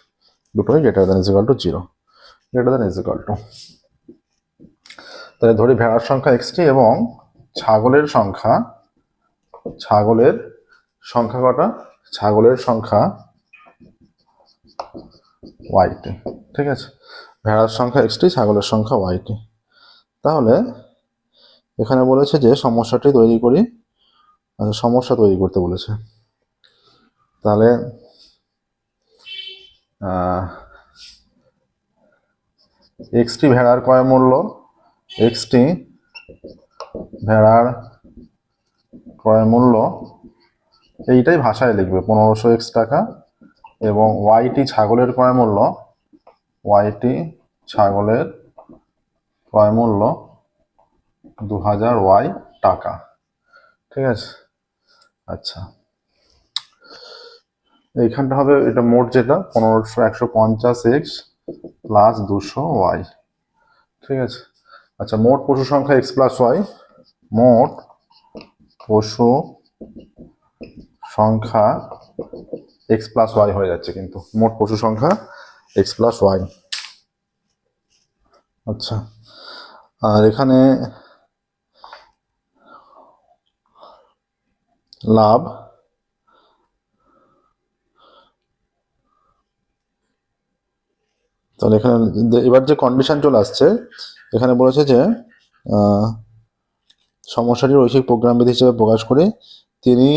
দুটোই greater than is equal to 0, greater than is equal to. তাহলে ধরি ভেড়ার সংখ্যা এক্সটি এবং ছাগলের সংখ্যা কটা? ছাগলের সংখ্যা ওয়াইটি, ঠিক আছে? ভেড়ার সংখ্যা এক্সটি, ছাগলের সংখ্যা ওয়াইটি। তাহলে এখানে বলেছে যে সমস্যাটি তৈরি করি, সমস্যা তৈরি করতে বলেছে। তাহলে এক্সটি ভেড়ার ক্রয় মূল্য, এক্সটি ভেড়ার ক্রয় মূল্য, এইটাই ভাষায় লিখবে 1500 এক্স টাকা, এবং ওয়াইটি ছাগলের ক্রয় মূল্য, ওয়াইটি ছাগলের ক্রয় মূল্য 2000 টাকা। ঠিক আছে, আচ্ছা এইখানটা হবে এটা মোট যেটা 150 প্লাস 200 ঠিক আছে। আচ্ছা মোট পশু সংখ্যা x প্লাস ওয়াই, মোট পশু সংখ্যা x প্লাস ওয়াই হয়ে যাচ্ছে, কিন্তু মোট পশু সংখ্যা x প্লাস ওয়াই। আচ্ছা আর এখানে লাভ তাহলে এখানে এবার যে কন্ডিশন চলে আসছে এখানে বলেছে যে সমস্যাটি রৈখিক প্রোগ্রাম বিধি হিসেবে প্রকাশ করে তিনি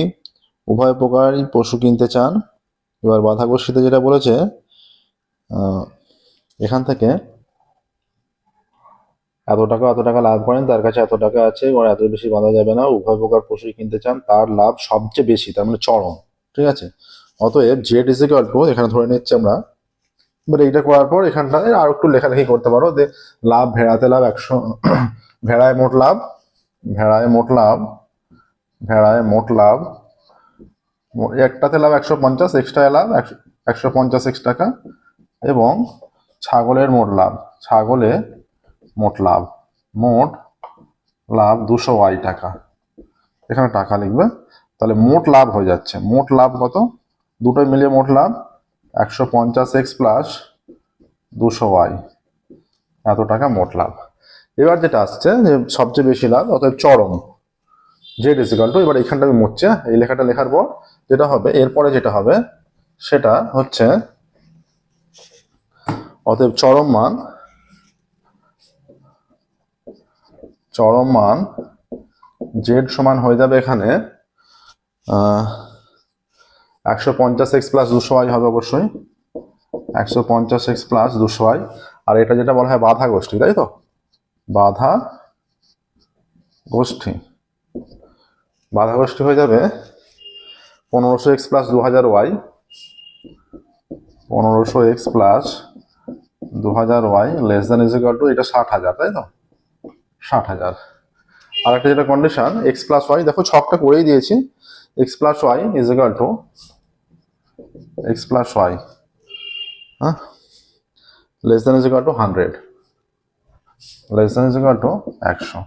উভয় প্রকারই পশু কিনতে চান। এবার বাধাগ্রস্তিতে যেটা বলেছে এখান থেকে এত টাকা লাভ করেন, তার কাছে এত টাকা আছে, এত বেশি বাঁধা যাবে না, উভয় প্রকার পশুই কিনতে চান, তার লাভ সবচেয়ে বেশি, তার মানে চরম। ঠিক আছে, অতএব জেড ইজ ইকুয়াল টু, এখানে ধরে নিচ্ছি আমরা, এবার এইটা করার পর এখানটায় আর একটু লেখালেখি করতে পারো যে লাভ ভেড়াতে লাভ 100, ভেড়ায় মোট লাভ, একটাতে লাভ 150, এক্সট্রায় লাভ 150 টাকা, এবং ছাগলের মোট লাভ, মোট লাভ 200 টাকা। এখানে টাকা লিখবে, তাহলে মোট লাভ হয়ে যাচ্ছে, মোট লাভ কত, দুটোই মিলিয়ে মোট লাভ 150x প্লাস 200y, এত টাকা মোট লাভ। এবার যেটা আসছে যে সবচেয়ে বেশি লাভ, অতএব চরম, জেড ইজ ইকুয়াল টু, এবার এখানটা আমি মুছছে, এই লেখাটা লেখার পর যেটা হবে এরপরে যেটা হবে সেটা হচ্ছে অতএব চরম মান জেড সমান হয়ে যাবে এখানে 150x প্লাস 200y হবে অবশ্যই, 150x প্লাস 200y। আর এটা যেটা বলা হয় বাধা গোষ্ঠী, তাই তো, বাধা গোষ্ঠী হয়ে যাবে 1500x plus 2000y, 1500x plus 2000y less than is equal to, এটা 60,000, তাই তো, 60,000। আর একটা যেটা কন্ডিশন x প্লাস ওয়াই, দেখো ছকটা করেই দিয়েছি, x plus y is equal to x plus y, হ্যাঁ, less than is equal to 100, less than is equal to 100।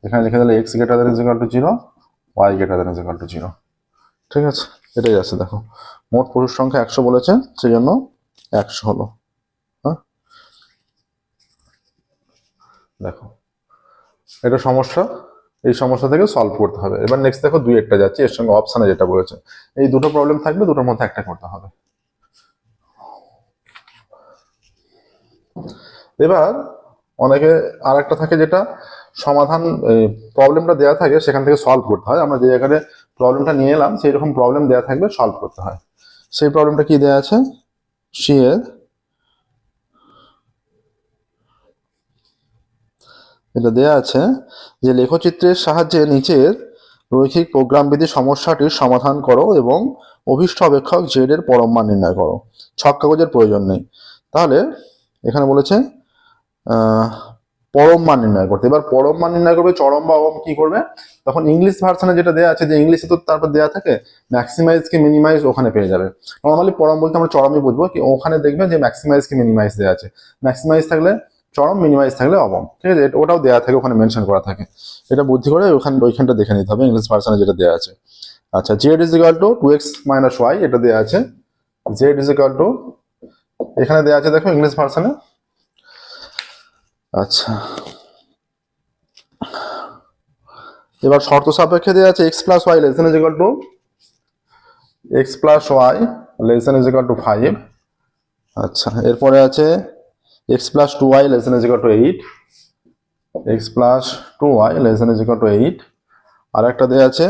এখানে লিখে দিলে x greater than is equal to 0, y greater than is equal to 0। ঠিক আছে, এটাই আছে। দেখো মোট পুরুষ সংখ্যা 100 বলেছে, সেই জন্য 100 হলো। হ্যাঁ, দেখো এটা সমস্যা, এই সমস্যা থেকে সলভ করতে হবে। এবার নেক্সট দেখো 2 যাচ্ছে, এর সঙ্গে অপশনে যেটা বলেছে, এই দুটো প্রবলেম থাকবে, দুটোর মধ্যে একটা করতে হবে। এবার অনেকে আর একটা থাকে যেটা সমাধান, প্রবলেমটা দেওয়া থাকে সেখান থেকে সলভ করতে হয়। আমরা যে জায়গায় প্রবলেমটা নিয়ে এলাম সেই রকম প্রবলেম দেওয়া থাকবে, সলভ করতে হয়। সেই প্রবলেমটা কি দেওয়া আছে, এটা দেয়া আছে যে লেখচিত্রের সাহায্যে নিচের রৈখিক প্রোগ্রাম বিধি সমস্যাটির সমাধান করো এবং অভীষ্ট অপেক্ষক জেড এর পরম মান নির্ণয় করো, ছক কাগজের প্রয়োজন নেই। তাহলে এখানে বলেছে পরম মান নির্ণয় করতে। এবার পরম মান নির্ণয় করবে, চরম বা অবম কি করবে, তখন ইংলিশ ভার্সনে যেটা দেওয়া আছে, যে ইংলিশে তো তারপর দেওয়া থাকে ম্যাক্সিমাইজ কি মিনিমাইজ, ওখানে পেয়ে যাবে। নর্মালি পরম বলতে আমরা চরমই বুঝবো, কি ওখানে দেখবে যে ম্যাক্সিমাইজ কি মিনিমাইজ দেওয়া আছে, ম্যাক্সিমাইজ থাকলে চরম, মিনিমাইজ থাকলে অবম। ঠিক আছে, ওটাও দেওয়া থাকে, ওখানে মেনশন করা থাকে, এটা বুদ্ধি করে ওইখানটা দেখে নিতে হবে ইংলিশ ভার্সনে যেটা দেওয়া আছে। আচ্ছা, z is equal to 2x minus y, এটা দেওয়া আছে, জেড ইজ ইকুয়াল টু, এখানে দেওয়া আছে দেখো ইংলিশ ভার্সনে। আচ্ছা, এবার শর্ত সাপেক্ষে দেওয়া আছে x plus y less than is equal to, x plus y less than is equal to 5। আচ্ছা, এরপরে আছে x plus 2y less than is equal to 8, x plus 2y less than is equal to 8। আর একটা দেওয়া আছে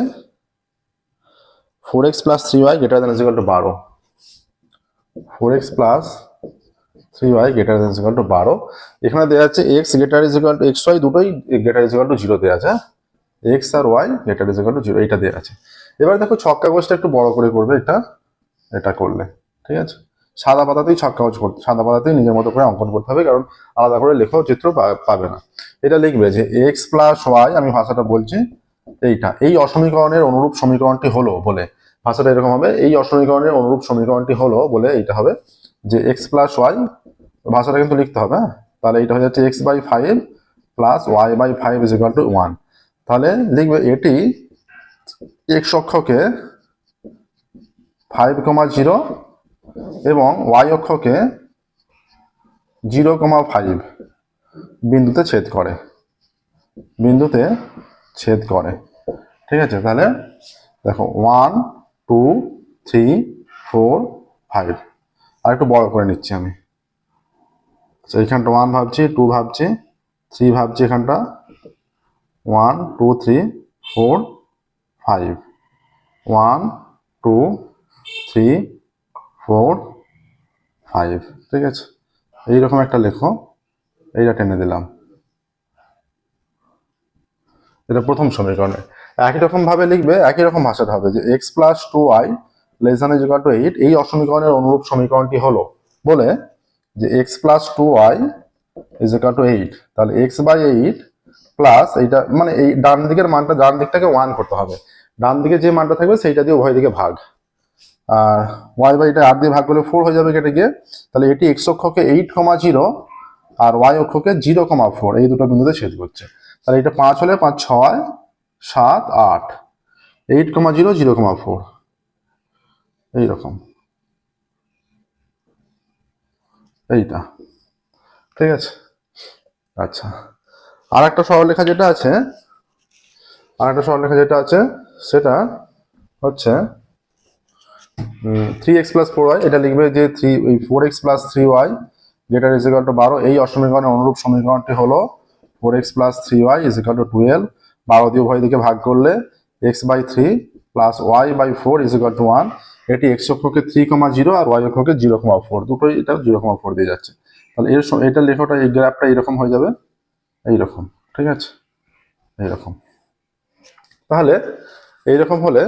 4x plus 3y greater than is equal to 12, 4x plus 3y greater than is equal to 12। এখানে দেওয়া আছে x greater is equal to xy, দুটোই greater is equal to 0 দেওয়া আছে, x আর y greater is equal to 0, এটা দেওয়া আছে। এবার দেখো ছক কাগজটা একটু বড় করে করবে, এটা করলে ঠিক আছে, সাদা পাতাতেই ছক কাগজ করতে, সাদা পাতাতেই নিজের মতো করে অঙ্কন করতে হবে, কারণ আলাদা করে লেখাও চিত্র পাবে না। এটা লিখবে যে এক্স প্লাস ওয়াই, আমি ভাষাটা বলছি, এইটা এই অসমীকরণের অনুরূপ সমীকরণটি হলো বলে, ভাষাটা এরকম হবে, এই অসমীকরণের অনুরূপ সমীকরণটি হলো বলে এইটা হবে যে এক্স প্লাস ওয়াই, ভাষাটা কিন্তু লিখতে হবে, হ্যাঁ। তাহলে এইটা হয়ে যাচ্ছে x by five plus y by five is equal to one. তাহলে লিখবে এটি এক্স অক্ষকে 5,0 এবং ওয়াই অক্ষকে 0,5 বিন্দুতে ছেদ করে, বিন্দুতে ছেদ করে। ঠিক আছে, তাহলে দেখো 1 2 3 4 5, আর একটু বড় করে নিচ্ছি আমি। আচ্ছা, এইখানটা 1 ভাবছি, 2 ভাবছি, 3 ভাবছি, এখানটা 1 2 3 4 5, 1 2 3 4 5। ঠিক আছে, এইরকম একটা লেখো, এইটা টেনে দিলাম, এটা প্রথম সমীকরণে। একই রকম ভাবে লিখবে, একই রকম ভাষাটা হবে যে x plus 2y less than is equal to 8, এই অসমীকরণের অনুরূপ সমীকরণটি হলো বলে যে x plus 2y is equal to 8। তাহলে এক্স বাই 8 প্লাস এইটা, মানে এই ডান দিকের মানটা, ডান দিকটাকে 1 করতে হবে, ডান দিকে যে মানটা থাকবে সেইটা দিয়ে উভয় দিকে ভাগ, আর ওয়াই বাই এটা 8 দিয়ে ভাগ করলে 4 হয়ে যাবে কেটে গিয়ে। তাহলে এটি এক্স অক্ষকে 8,0 আর ওয়াই অক্ষকে 0,4 এই দুটো বিন্দুতে ছেদ করছে। তাহলে এটা 5 হলে 5 6 7 8, 8,0 0,4 এইরকম, এইটা। ঠিক আছে, আচ্ছা, আর একটা সরলরেখা যেটা আছে, সেটা হচ্ছে 3x প্লাস 4y, এটা লিখবে যে 4x প্লাস 3y যেটা ইজ ইকুয়াল টু 12। এই অসমীকরণের অনুরূপ সমীকরণটি হলো 4x plus 3y is equal to 12। 12 দিয়ে উভয় দিকে ভাগ করলে x by 3 plus y by 4 is equal to 1। এটি x অক্ষকে 3,0 আর y অক্ষকে 0,4, দুটোই এটা 0,4 দিয়ে যাচ্ছে। তাহলে এটা লেখাটা, এই গ্রাফটা এরকম হয়ে যাবে, এইরকম। ঠিক আছে, এইরকম। তাহলে এইরকম হলে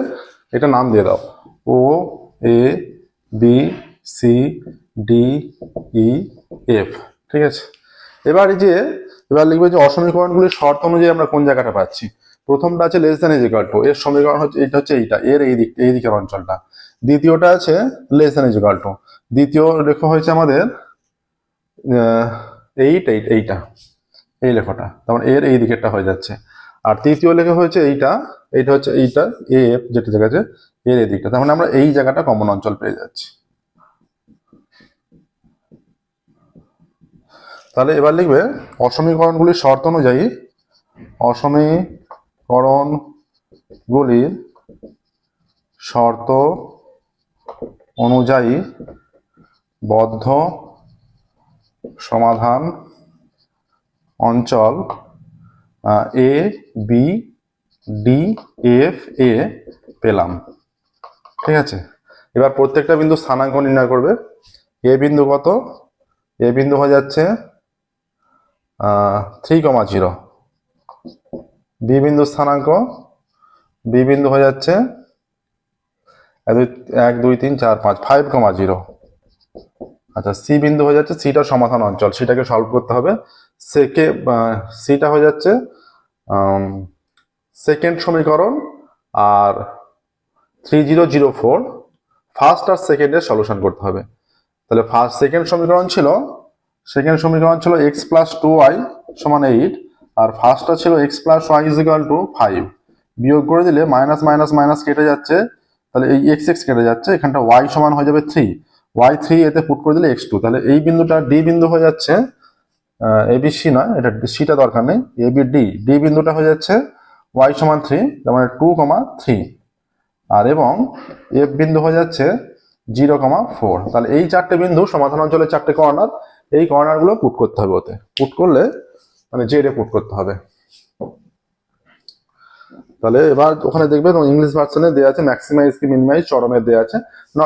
এটা নাম দিয়ে দাও O A B C D E F. ঠিক আছে, এবার লিখবে যে অসমীকরণগুলির শর্ত অনুযায়ী আমরা কোন জায়গাটা পাচ্ছি। প্রথমটা আছে less than is equal two, এর সমীকরণ হচ্ছে এটা, হচ্ছে এইটা, এর এই দিকের অঞ্চলটা। দ্বিতীয়টা আছে less than is equal two, দ্বিতীয় লেখা হয়েছে আমাদের 8 এইটা, এই লেখাটা, তার এর এই দিকেরটা হয়ে যাচ্ছে। আর তৃতীয় লেখা হয়েছে এইটা হচ্ছে এইটা এফ, যেটা জায়গা আছে এর এই দিকটা, তার মানে আমরা এই জায়গাটা কমন অঞ্চল পেয়ে যাচ্ছি। তাহলে এবার লিখবে অসমীকরণগুলির শর্ত অনুযায়ী, অসমীকরণগুলির শর্ত অনুযায়ী বদ্ধ সমাধান অঞ্চল এ বি ডি এফ এ পেলাম। ঠিক আছে, এবার প্রত্যেকটা বিন্দু স্থানাঙ্ক নির্ণয় করবে। এ বিন্দু কত? এ বিন্দু হয়ে যাচ্ছে 3,0। বি বিন্দু স্থানাঙ্ক, বি বিন্দু হয়ে যাচ্ছে 1 2 3 4 5, 5,0। আচ্ছা, সি বিন্দু হয়ে যাচ্ছে, সিটা সমাধান অঞ্চল, সেটাকে সলভ করতে হবে। সিটা হয়ে যাচ্ছে সেকেন্ড সমীকরণ, আর 3004 ফার্স্ট আর সেকেন্ডের সলিউশন করতে হবে। তাহলে সেকেন্ড সমীকরণ ছিল এক্স প্লাস 2y সমান 8, আর ফার্স্টটা ছিল x plus y is equal to 5। বিয়োগ করে দিলে মাইনাস মাইনাস মাইনাস কেটে যাচ্ছে, তাহলে এই এক্স এক্স কেটে যাচ্ছে, এখানটা ওয়াই সমান হয়ে যাবে 3, ওয়াই 3 এতে পুট করে দিলে x2। তাহলে এই বিন্দুটা ডি বিন্দু হয়ে যাচ্ছে, এবিসি নয়, এটা সিটা দরকার নেই, এবি ডি বিন্দুটা হয়ে যাচ্ছে ওয়াই সমান 3, তার মানে 2,3, আর এবং এফ বিন্দু হয়ে যাচ্ছে 0,4। তাহলে এই চারটে বিন্দু সমাধান অঞ্চলের চারটে কর্নার, এই কর্নারগুলো পুট করতে হবে, ওতে পুট করলে মানে জেডে পুট করতে হবে। তাহলে এবার ওখানে দেখবে ইংলিশ ভার্সনে দেওয়া আছে ম্যাক্সিমাইজ কি মিনিমাইজ, চরমের দেওয়া আছে না,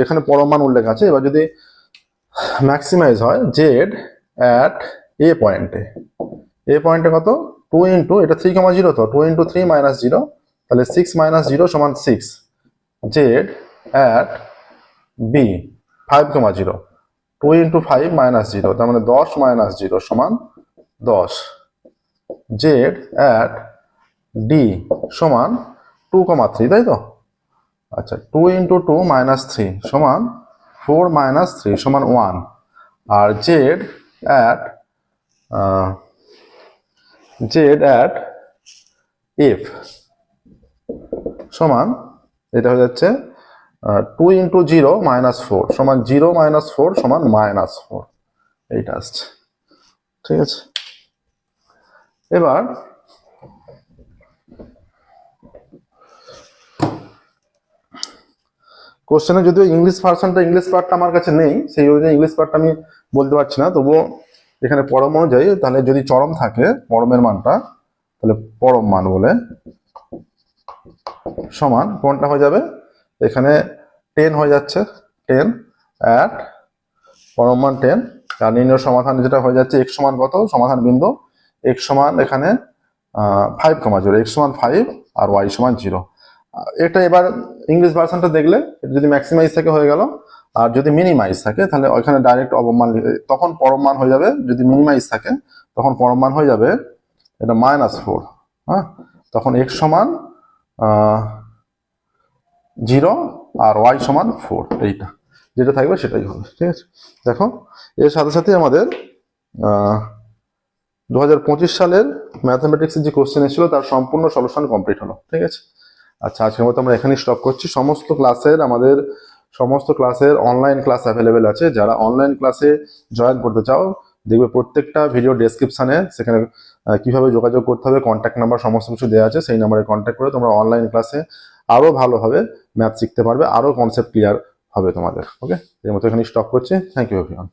এখানে পরম মান উল্লেখ আছে। এবার যদি ম্যাক্সিমাইজ হয় জেড অ্যাট এ পয়েন্টে কত? 2 ইন্টু, এটা 3,0 তো 2 ইন্টু 3 মাইনাস 0, তাহলে 6 মাইনাস 0 সমান 6। Z at B, 5,0, 2 into 5 minus 0, তার মানে 10 minus 0 সমান 10, z at d সমান 2,3, তাই তো? আচ্ছা, 2 into 2 minus 3 সমান 4 minus 3 সমান 1, আর z at f সমান, এটা হয়ে যাচ্ছে 2 into 0 minus 4 সমান 0 minus 4 সমান -4, এইটা আসছে। ঠিক আছে, এবার কোশ্চেনে যদিও ইংলিশ পার্টটা আমার কাছে নেই, সেই অনুযায়ী ইংলিশ পার্টটা আমি বলতে পারছি না, তবুও এখানে পরম অনুযায়ী, তাহলে যদি চরম থাকে পরমের মানটা, তাহলে পরম মান বলে সমান কোনটা হয়ে যাবে, এখানে 10 হয়ে যাচ্ছে, 10 at পরম মান 10, আর নির্ণয় সমাধান যেটা হয়ে যাচ্ছে x সমান কত, সমাধান বিন্দু x সমান এখানে 5,0, x সমান 5 আর y সমান 0। এটা এবার ইংলিশ ভার্সনটা দেখলে যদি ম্যাক্সিমাইজ থাকে হয়ে গেল, আর যদি মিনিমাইজ থাকে তাহলে ওইখানে ডাইরেক্ট অবমান, তখন পরম মান হয়ে যাবে, যদি মিনিমাইজ থাকে তখন পরম মান হয়ে যাবে এটা -4, হ্যাঁ, তখন x সমান 0 আর y সমান 4, এইটা যেটা থাকবে সেটাই হবে। ঠিক আছে, দেখো এর সাথে সাথে আমাদের 2025 সালের ম্যাথমেটিক্সের যে কোশ্চেন এসেছিল তার সম্পূর্ণ সলিউশন কমপ্লিট হলো। ঠিক আছে, আচ্ছা আজকের মতো আমরা এখানেই স্টপ করছি। আমাদের সমস্ত ক্লাসের অনলাইন ক্লাস অ্যাভেলেবেল আছে, যারা অনলাইন ক্লাসে জয়েন করতে চাও দেখবে প্রত্যেকটা ভিডিও ডেসক্রিপশনে সেখানে কিভাবে যোগাযোগ করতে হবে, কন্ট্যাক্ট নাম্বার সমস্ত কিছু দেওয়া আছে, সেই নাম্বারে কন্ট্যাক্ট করে তোমরা অনলাইন ক্লাসে আরো ভালোভাবে ম্যাথ শিখতে পারবে, আরো কনসেপ্ট ক্লিয়ার হবে তোমাদের। ওকে, এর মতো এখানে স্টপ করছি। Thank you everyone.